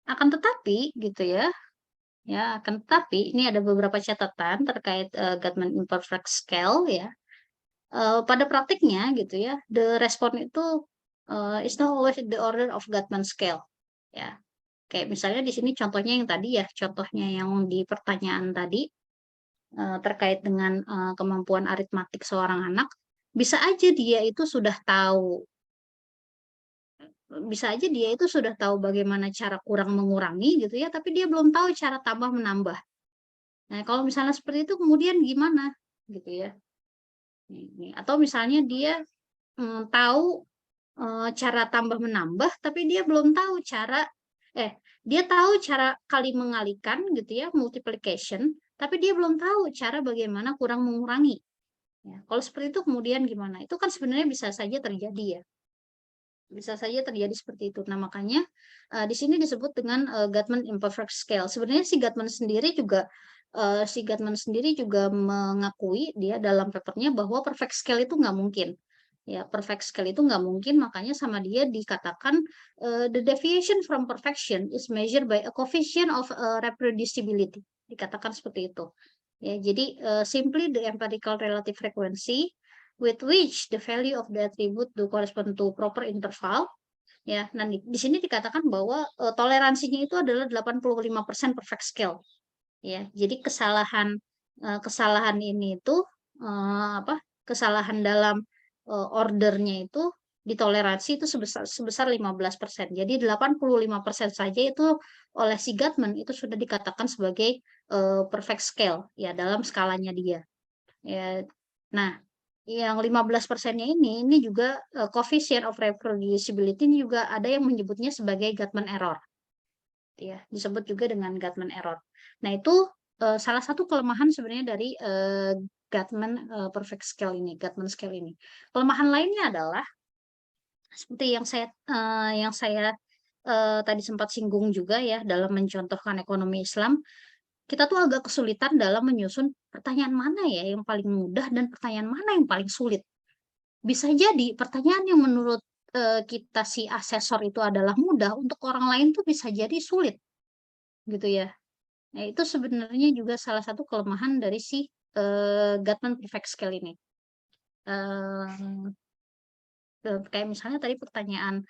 akan tetapi gitu ya, akan tetapi ini ada beberapa catatan terkait Gatman imperfect scale ya. Pada praktiknya gitu ya, the response itu is not always the order of Gatman scale ya. Kayak misalnya di sini contohnya yang tadi ya, contohnya yang di pertanyaan tadi terkait dengan kemampuan aritmatik seorang anak, bisa aja dia itu sudah tahu bagaimana cara kurang mengurangi gitu ya, tapi dia belum tahu cara tambah menambah. Nah, kalau misalnya seperti itu kemudian gimana gitu ya. Atau misalnya dia tahu cara tambah menambah tapi dia belum tahu cara Dia tahu cara kali mengalikan gitu ya, multiplication, tapi dia belum tahu cara bagaimana kurang mengurangi. Ya, kalau seperti itu kemudian gimana? Itu kan sebenarnya bisa saja terjadi ya. Bisa saja terjadi seperti itu. Nah, makanya di sini disebut dengan Guttman imperfect scale. Sebenarnya si Guttman sendiri juga mengakui dia dalam papernya bahwa perfect scale itu nggak mungkin. Ya, perfect scale itu nggak mungkin, makanya sama dia dikatakan the deviation from perfection is measured by a coefficient of reproducibility. Dikatakan seperti itu. Ya, jadi simply the empirical relative frequency with which the value of the attribute to correspond to proper interval. Ya, nah di sini dikatakan bahwa toleransinya itu adalah 85% perfect scale. Ya, jadi kesalahan ini itu kesalahan dalam ordernya itu ditoleransi itu sebesar 15%. Jadi 85% saja itu oleh si Guttman itu sudah dikatakan sebagai perfect scale ya dalam skalanya dia. Ya. Nah, yang 15%-nya ini juga coefficient of reproducibility ini juga ada yang menyebutnya sebagai Guttman error. Ya, disebut juga dengan Guttman error. Nah, itu salah satu kelemahan sebenarnya dari Guttman perfect scale ini, Guttman scale ini. Kelemahan lainnya adalah seperti yang saya tadi sempat singgung juga ya dalam mencontohkan ekonomi Islam, kita tuh agak kesulitan dalam menyusun pertanyaan mana ya yang paling mudah dan pertanyaan mana yang paling sulit. Bisa jadi pertanyaan yang menurut kita si asesor itu adalah mudah, untuk orang lain tuh bisa jadi sulit, gitu ya. Nah, itu sebenarnya juga salah satu kelemahan dari si Guttman perfect scale ini. Kayak misalnya tadi pertanyaan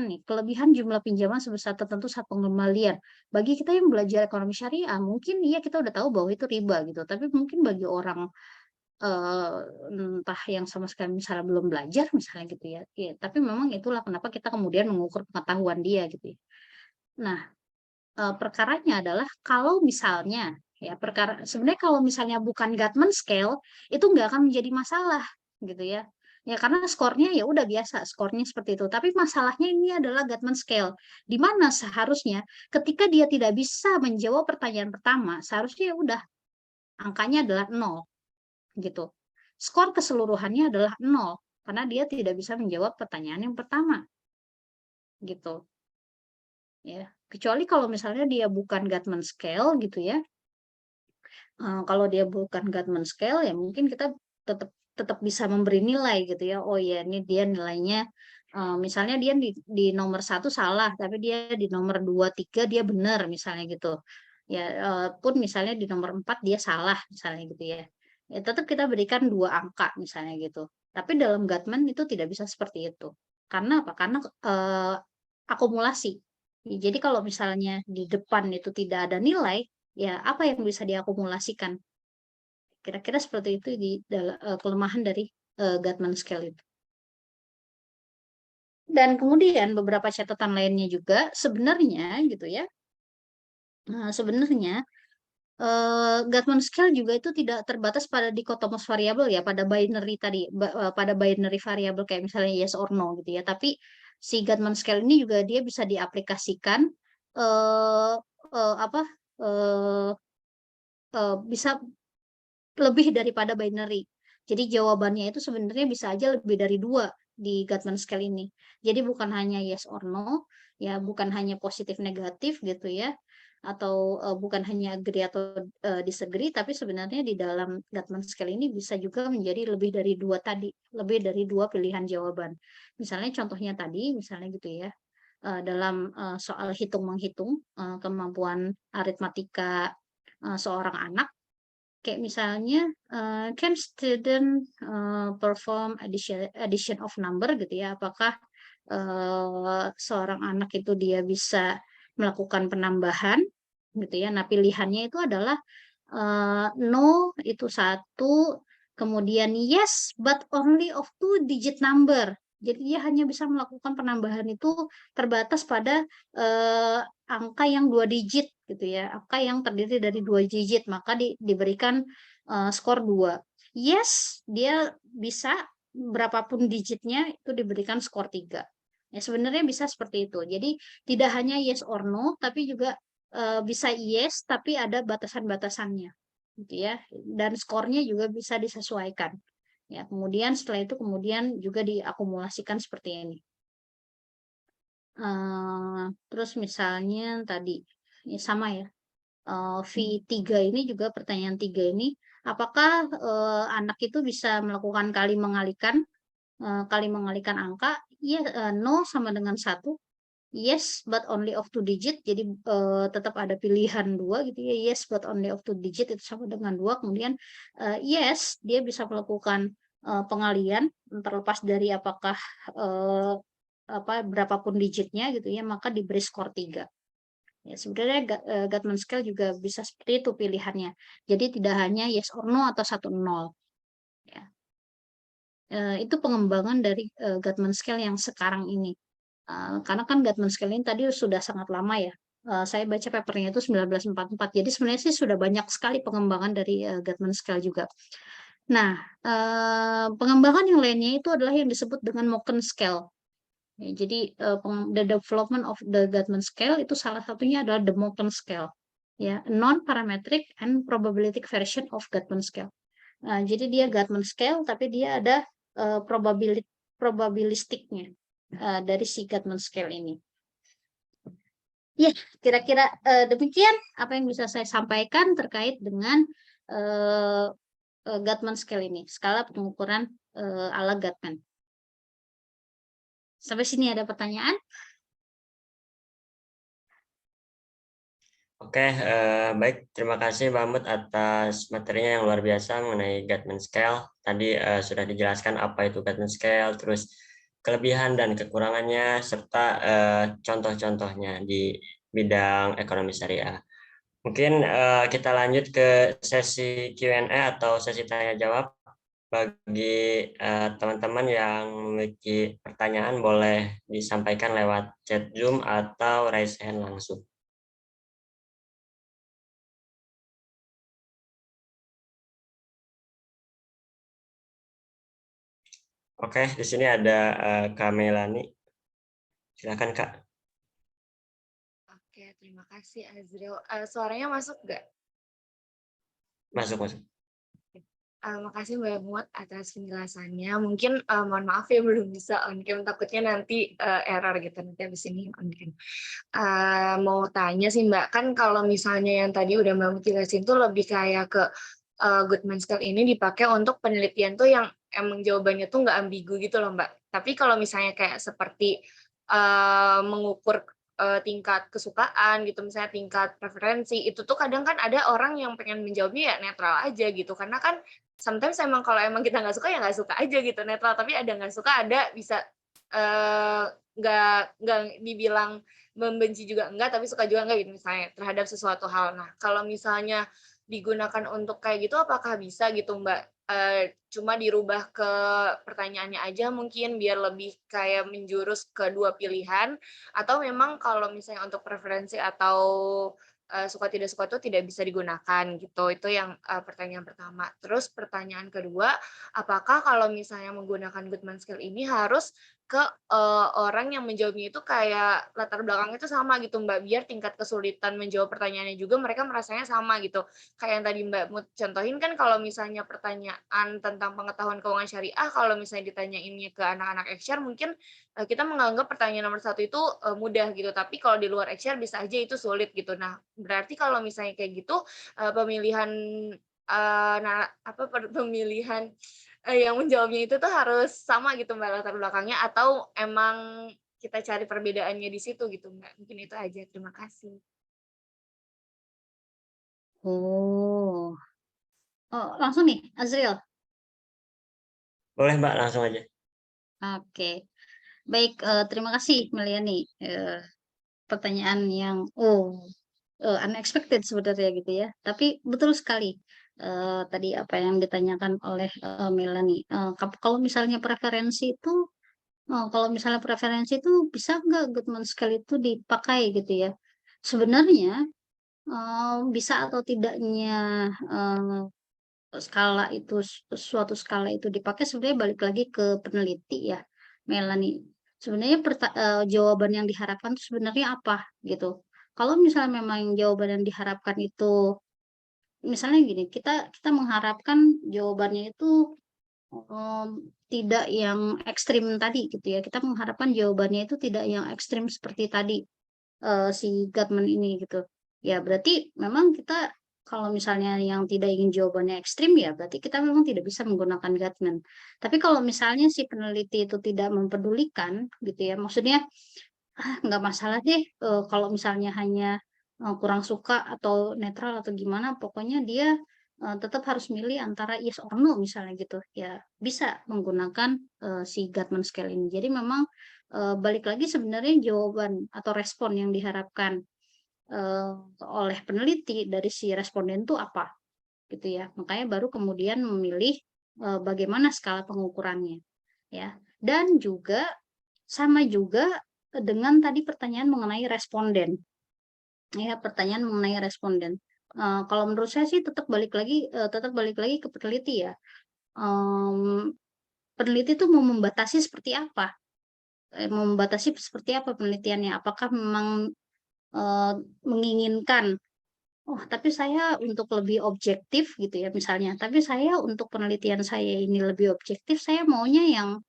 nih, kelebihan jumlah pinjaman sebesar tertentu saat pengembalian. Bagi kita yang belajar ekonomi syariah, mungkin iya kita udah tahu bahwa itu riba gitu. Tapi mungkin bagi orang entah yang sama sekali misalnya belum belajar misalnya gitu ya. Ya, tapi memang itulah kenapa kita kemudian mengukur pengetahuan dia gitu ya. Nah, perkaranya adalah kalau misalnya ya sebenarnya kalau misalnya bukan Guttman scale itu nggak akan menjadi masalah gitu ya. Ya karena skornya ya udah biasa, skornya seperti itu. Tapi masalahnya ini adalah Guttman scale, di mana seharusnya ketika dia tidak bisa menjawab pertanyaan pertama, seharusnya ya udah angkanya adalah 0 gitu. Skor keseluruhannya adalah 0 karena dia tidak bisa menjawab pertanyaan yang pertama. Gitu. Ya, kecuali kalau misalnya dia bukan Guttman scale gitu ya. Kalau dia bukan Guttman scale ya mungkin kita tetap tetap bisa memberi nilai gitu ya. Oh ya, ini dia nilainya misalnya dia di nomor 1 salah, tapi dia di nomor 2, 3 dia benar misalnya gitu. Ya, pun misalnya di nomor 4 dia salah misalnya gitu ya. Ya tetap kita berikan 2 angka misalnya gitu. Tapi dalam Guttman itu tidak bisa seperti itu. Karena apa? Karena akumulasi. Jadi kalau misalnya di depan itu tidak ada nilai, ya apa yang bisa diakumulasikan? Kira-kira seperti itu di kelemahan dari Guttman scale itu. Dan kemudian beberapa catatan lainnya juga sebenarnya gitu ya. Sebenarnya Guttman scale juga itu tidak terbatas pada dikotomos variabel ya, pada binary tadi, pada binary variabel kayak misalnya yes or no gitu ya. Tapi si Guttman scale ini juga dia bisa diaplikasikan eh apa bisa lebih daripada binary. Jadi jawabannya itu sebenarnya bisa aja lebih dari 2 di Guttman scale ini. Jadi bukan hanya yes or no, ya bukan hanya positif negatif gitu ya, atau bukan hanya agree atau disagree, tapi sebenarnya di dalam Guttman scale ini bisa juga menjadi lebih dari 2 tadi, lebih dari 2 pilihan jawaban. Misalnya contohnya tadi, misalnya gitu ya, dalam soal hitung-menghitung kemampuan aritmatika seorang anak, kayak misalnya can student perform addition of number gitu ya, apakah seorang anak itu dia bisa melakukan penambahan gitu ya. Nah, pilihannya itu adalah no itu 1, kemudian yes but only of 2 digit number. Jadi dia hanya bisa melakukan penambahan itu terbatas pada angka yang 2 digit gitu ya, angka yang terdiri dari 2 digit, maka diberikan skor 2. Yes, dia bisa berapapun digitnya itu diberikan skor 3. Ya, sebenarnya bisa seperti itu. Jadi tidak hanya yes or no, tapi juga bisa yes, tapi ada batasan-batasannya, gitu ya. Dan skornya juga bisa disesuaikan. Ya, kemudian setelah itu kemudian juga diakumulasikan seperti ini. Terus misalnya tadi ya sama ya. V3 ini juga pertanyaan 3 ini, apakah anak itu bisa melakukan kali mengalihkan angka? Ya, no sama dengan 1. Yes, but only of 2 digit. Jadi tetap ada pilihan 2 gitu ya. Yes, but only of 2 digit itu sama dengan 2. Kemudian yes, dia bisa melakukan pengalihan terlepas dari apakah berapapun digitnya gitu ya, maka diberi skor 3. Ya, sebenarnya Gatman scale juga bisa seperti itu pilihannya. Jadi tidak hanya yes or no atau 1-0. Ya. Itu pengembangan dari Gatman scale yang sekarang ini. Karena kan Gatman scale ini tadi sudah sangat lama ya. Saya baca papernya itu 1944. Jadi sebenarnya sih sudah banyak sekali pengembangan dari Gatman scale juga. Nah, pengembangan yang lainnya itu adalah yang disebut dengan Moken scale. Ya, jadi the development of the Gatman scale itu salah satunya adalah the Moken scale, ya, non-parametric and probabilistic version of Gatman scale. Nah, jadi dia Gatman scale tapi dia ada probabilistiknya dari si Gatman scale ini. Ya, kira-kira demikian apa yang bisa saya sampaikan terkait dengan Gatman scale ini, skala pengukuran ala Gatman. Sampai sini ada pertanyaan? Oke, baik. Terima kasih Mbak Mut atas materinya yang luar biasa mengenai Gatman Scale. Tadi sudah dijelaskan apa itu Gatman Scale, terus kelebihan dan kekurangannya, serta contoh-contohnya di bidang ekonomi syariah. Mungkin kita lanjut ke sesi Q&A atau sesi tanya jawab. Bagi teman-teman yang memiliki pertanyaan boleh disampaikan lewat chat Zoom atau raise hand langsung. Oke, di sini ada Kak Melani. Silakan Kak. Oke, terima kasih Azril. Suaranya masuk nggak? Masuk. Makasih Mbak Mut atas penjelasannya. Mungkin mohon maaf ya belum bisa on cam, takutnya nanti error gitu nanti habis ini on cam. Mau tanya sih Mbak, kan kalau misalnya yang tadi udah Mbak Mut jelasin tuh lebih kayak ke Goodman Scale ini dipakai untuk penelitian tuh yang emang jawabannya tuh nggak ambigu gitu loh Mbak. Tapi kalau misalnya kayak seperti mengukur tingkat kesukaan gitu, misalnya tingkat preferensi, itu tuh kadang kan ada orang yang pengen menjawabnya ya netral aja gitu, karena kan sometimes emang kalau emang kita nggak suka ya nggak suka aja gitu, netral, tapi ada nggak suka, ada bisa nggak dibilang membenci juga enggak, tapi suka juga enggak gitu misalnya terhadap sesuatu hal. Nah, kalau misalnya digunakan untuk kayak gitu apakah bisa gitu Mbak? Cuma dirubah ke pertanyaannya aja mungkin biar lebih kayak menjurus ke 2 pilihan, atau memang kalau misalnya untuk preferensi atau suka tidak suka itu tidak bisa digunakan gitu. Itu yang pertanyaan pertama. Terus pertanyaan kedua, apakah kalau misalnya menggunakan Goodman Scale ini harus ke orang yang menjawabnya itu kayak latar belakangnya itu sama gitu Mbak, biar tingkat kesulitan menjawab pertanyaannya juga mereka merasanya sama gitu. Kayak yang tadi Mbak Mut contohin kan kalau misalnya pertanyaan tentang pengetahuan keuangan syariah, kalau misalnya ditanyainnya ke anak-anak Eksyar mungkin kita menganggap pertanyaan nomor 1 itu mudah gitu, tapi kalau di luar Eksyar bisa aja itu sulit gitu. Nah, berarti kalau misalnya kayak gitu pemilihan pemilihan yang menjawabnya itu tuh harus sama gitu Mbak latar belakangnya, atau emang kita cari perbedaannya di situ gitu Mbak? Mungkin itu aja, terima kasih. Oh, langsung nih, Azril. Boleh Mbak, langsung aja. Oke, baik. Terima kasih Meliani. Pertanyaan yang unexpected sebenarnya gitu ya. Tapi betul sekali tadi apa yang ditanyakan oleh Melani. Kalau misalnya preferensi itu, bisa nggak Goodman Scale itu dipakai gitu ya? Sebenarnya bisa atau tidaknya suatu skala itu dipakai sebenarnya balik lagi ke peneliti ya, Melani. sebenarnya jawaban yang diharapkan itu sebenarnya apa gitu. Kalau misalnya memang jawaban yang diharapkan itu misalnya gini, kita mengharapkan jawabannya itu tidak yang ekstrim tadi gitu ya. Kita mengharapkan jawabannya itu tidak yang ekstrim seperti tadi si Gatman ini gitu. Ya berarti memang kita kalau misalnya yang tidak ingin jawabannya ekstrim ya berarti kita memang tidak bisa menggunakan Gatman. Tapi kalau misalnya si peneliti itu tidak mempedulikan gitu ya, maksudnya nggak masalah deh kalau misalnya hanya kurang suka atau netral atau gimana, pokoknya dia tetap harus milih antara yes or no misalnya gitu. Ya bisa menggunakan si Gatman scale ini. Jadi memang balik lagi sebenarnya jawaban atau respon yang diharapkan oleh peneliti dari si responden itu apa gitu ya. Makanya baru kemudian memilih bagaimana skala pengukurannya ya. Dan juga sama juga dengan tadi pertanyaan mengenai responden. Ya, pertanyaan mengenai responden. Kalau menurut saya sih tetap balik lagi ke peneliti ya. Peneliti itu mau membatasi seperti apa? Mau membatasi seperti apa penelitiannya? Apakah memang menginginkan, oh tapi saya untuk lebih objektif gitu ya misalnya, tapi saya untuk penelitian saya ini lebih objektif, saya maunya yang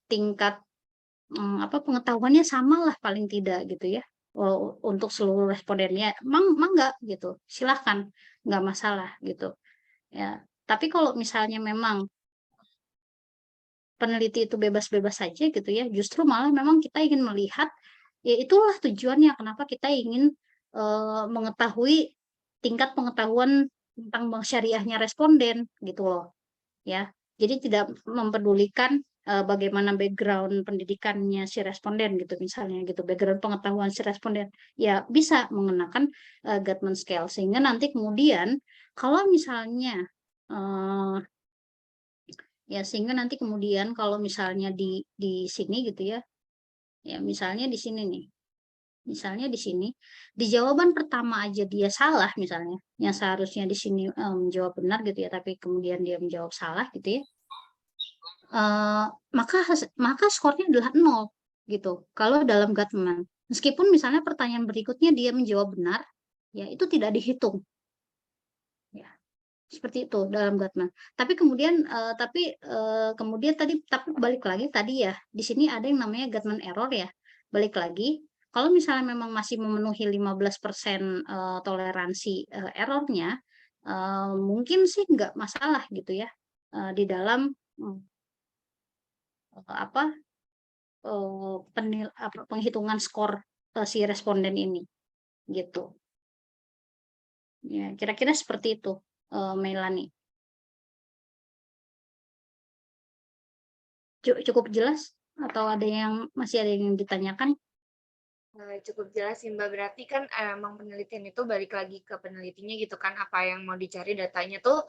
tingkat pengetahuannya sama lah paling tidak gitu ya, untuk seluruh respondennya, emang enggak gitu, silahkan, nggak masalah gitu ya. Tapi kalau misalnya memang peneliti itu bebas-bebas saja gitu ya, justru malah memang kita ingin melihat, ya itulah tujuannya kenapa kita ingin mengetahui tingkat pengetahuan tentang bank syariahnya responden gitu loh ya. Jadi tidak mempedulikan bagaimana background pendidikannya si responden gitu misalnya gitu, background pengetahuan si responden. Ya bisa mengenakan Gatman scale sehingga nanti kemudian kalau misalnya sehingga nanti kemudian kalau misalnya di sini gitu ya. Ya misalnya di sini nih. Misalnya di sini, di jawaban pertama aja dia salah misalnya, yang seharusnya di sini menjawab benar gitu ya, tapi kemudian dia menjawab salah gitu ya. Maka skornya adalah 0 gitu. Kalau dalam Gatman, meskipun misalnya pertanyaan berikutnya dia menjawab benar, ya itu tidak dihitung. Ya, seperti itu dalam Gatman. Tapi kemudian tapi balik lagi tadi ya, di sini ada yang namanya Gatman error ya. Balik lagi, kalau misalnya memang masih memenuhi 15% toleransi errornya, mungkin sih nggak masalah gitu ya di dalam apa penghitungan skor si responden ini gitu. Ya, kira-kira seperti itu, Melani. Cukup jelas atau masih ada yang ditanyakan? Cukup jelas sih Mbak, berarti kan emang penelitian itu balik lagi ke penelitinya gitu kan, apa yang mau dicari datanya tuh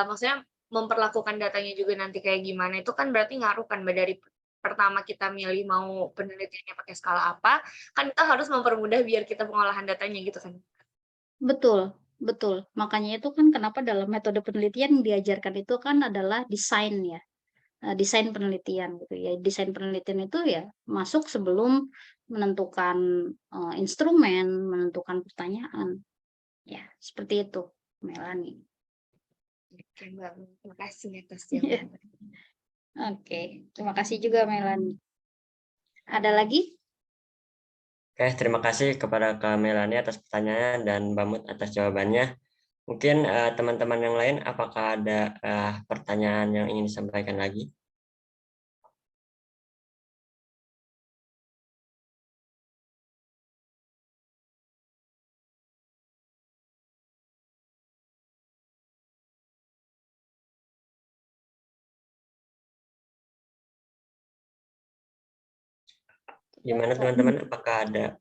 maksudnya memperlakukan datanya juga nanti kayak gimana itu kan berarti ngaruh kan Mbak, dari pertama kita milih mau penelitiannya pakai skala apa, kan kita harus mempermudah biar kita pengolahan datanya gitu kan. Betul, betul. Makanya itu kan kenapa dalam metode penelitian yang diajarkan itu kan adalah desain ya. Desain penelitian gitu ya. Desain penelitian itu ya masuk sebelum menentukan instrumen, menentukan pertanyaan. Ya, seperti itu, Melani. Oke Mbak, terima kasih atas Iya. jawabannya. Oke, terima kasih juga Melani. Ada lagi? Oke, terima kasih kepada Kak Melani atas pertanyaan dan Mbak Mut atas jawabannya. Mungkin teman-teman yang lain, apakah ada pertanyaan yang ingin disampaikan lagi? Gimana teman-teman? Apakah ada?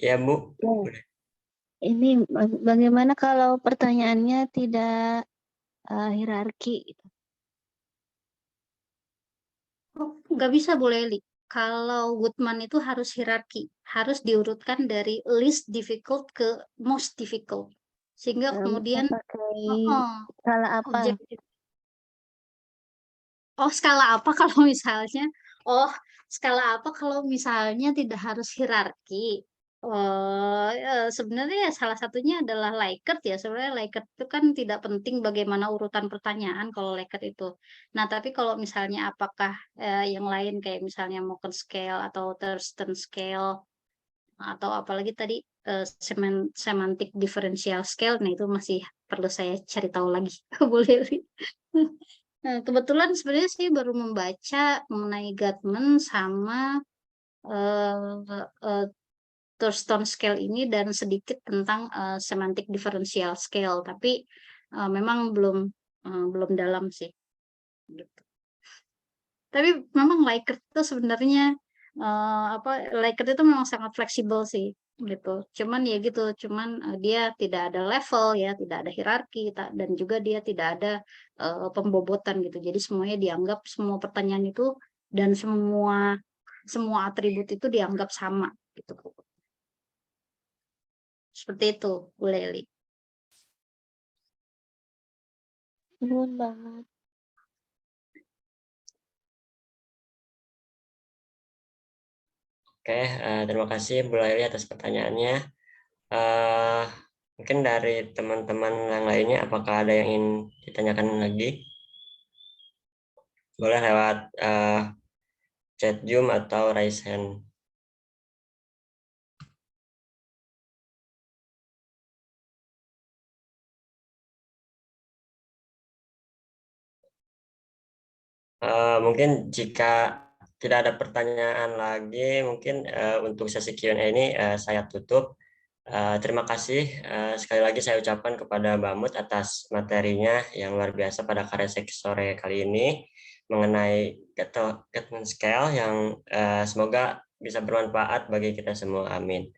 Ya Bu. Ini bagaimana kalau pertanyaannya tidak hierarki? Gitu? Oh, nggak bisa Bu Leli. Kalau Woodman itu harus hierarki, harus diurutkan dari least difficult ke most difficult, sehingga kemudian pakai skala apa? objektif. Oh, skala apa kalau misalnya? Oh, skala apa kalau misalnya tidak harus hierarki? Sebenarnya ya salah satunya adalah Likert ya, sebenarnya Likert itu kan tidak penting bagaimana urutan pertanyaan kalau Likert itu. Nah, tapi kalau misalnya apakah, yang lain kayak misalnya Mohn scale atau Thurston scale atau apalagi tadi, semantic differential scale, nah itu masih perlu saya cari tahu lagi. Boleh, Li? Nah, kebetulan sebenarnya saya baru membaca mengenai Gottman sama, eee eee, Thurston scale ini dan sedikit tentang, semantic differential scale, tapi, memang belum dalam sih, gitu. Tapi memang Likert itu sebenarnya, Likert itu memang sangat fleksibel sih, gitu. Cuman ya gitu, dia tidak ada level ya, tidak ada hierarki, dan juga dia tidak ada, pembobotan gitu. Jadi semuanya dianggap semua pertanyaan itu dan semua semua atribut itu dianggap sama, gitu. Seperti itu, Bu Leli. Nuhun banget. Oke, terima kasih Bu Laili atas pertanyaannya. Eh, Mungkin dari teman-teman yang lainnya, apakah ada yang ingin ditanyakan lagi? Boleh lewat chat Zoom atau raise hand. Mungkin jika tidak ada pertanyaan lagi, mungkin untuk sesi Q&A ini saya tutup. Terima kasih sekali lagi saya ucapkan kepada Mbak Mut atas materinya yang luar biasa pada Karesek sore kali ini mengenai Gottman Scale yang semoga bisa bermanfaat bagi kita semua. Amin.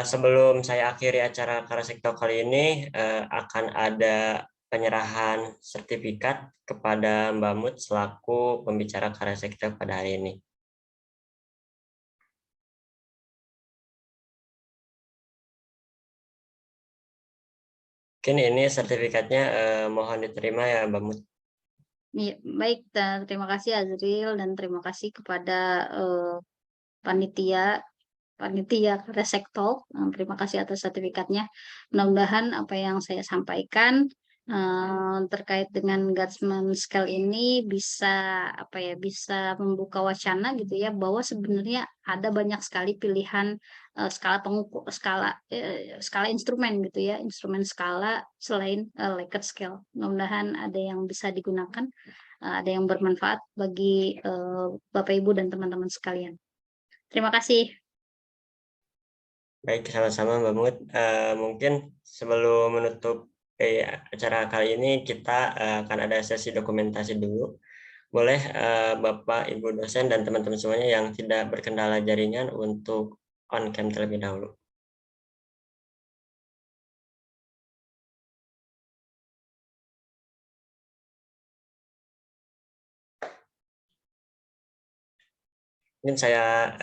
Sebelum saya akhiri acara Karesek Talk kali ini, akan ada penyerahan sertifikat kepada Mbak Mut selaku pembicara Karesek Talk pada hari ini. Mungkin ini sertifikatnya mohon diterima ya Mbak Mut. Iya, baik, terima kasih Azril dan terima kasih kepada, panitia panitia Resektal, terima kasih atas sertifikatnya. Mudah-mudahan apa yang saya sampaikan, terkait dengan Gottman Scale ini bisa, bisa membuka wacana gitu ya, bahwa sebenarnya ada banyak sekali pilihan, skala instrumen gitu ya, instrumen skala selain, Likert Scale. Mudah-mudahan ada yang bisa digunakan, ada yang bermanfaat bagi, Bapak, Ibu, dan teman-teman sekalian. Terima kasih. Baik, sama-sama Mbak Mut. Mungkin sebelum menutup acara kali ini, kita akan ada sesi dokumentasi dulu. Boleh Bapak, Ibu dosen, dan teman-teman semuanya yang tidak berkendala jaringan untuk on cam terlebih dahulu. Mungkin saya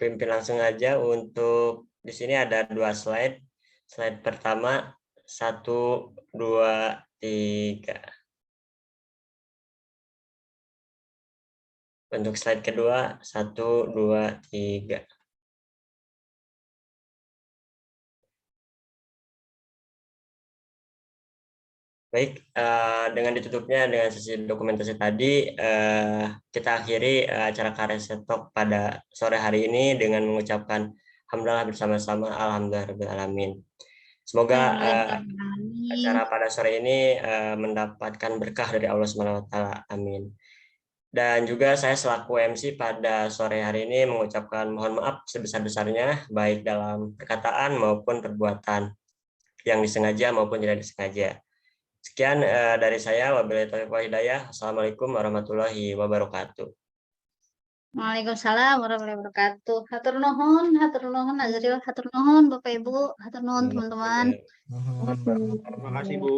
pimpin langsung aja. Untuk di sini ada 2 slide. Slide pertama 1, 2, 3. Untuk slide kedua 1, 2, 3. Baik, dengan ditutupnya dengan sesi dokumentasi tadi, kita akhiri acara Karesek Talk pada sore hari ini dengan mengucapkan alhamdulillah bersama-sama, alhamdulillahirrahmanirrahim. Semoga acara pada sore ini mendapatkan berkah dari Allah SWT. Amin. Dan juga saya selaku MC pada sore hari ini mengucapkan mohon maaf sebesar-besarnya, baik dalam perkataan maupun perbuatan yang disengaja maupun tidak disengaja. Sekian dari saya. Wabillahi taufiq wal hidayah. Assalamualaikum warahmatullahi wabarakatuh. Waalaikumsalam warahmatullahi wabarakatuh. Hatur nuhun Azril, hatur nuhun Bapak Ibu, hatur nuhun teman-teman. Terima kasih Bu.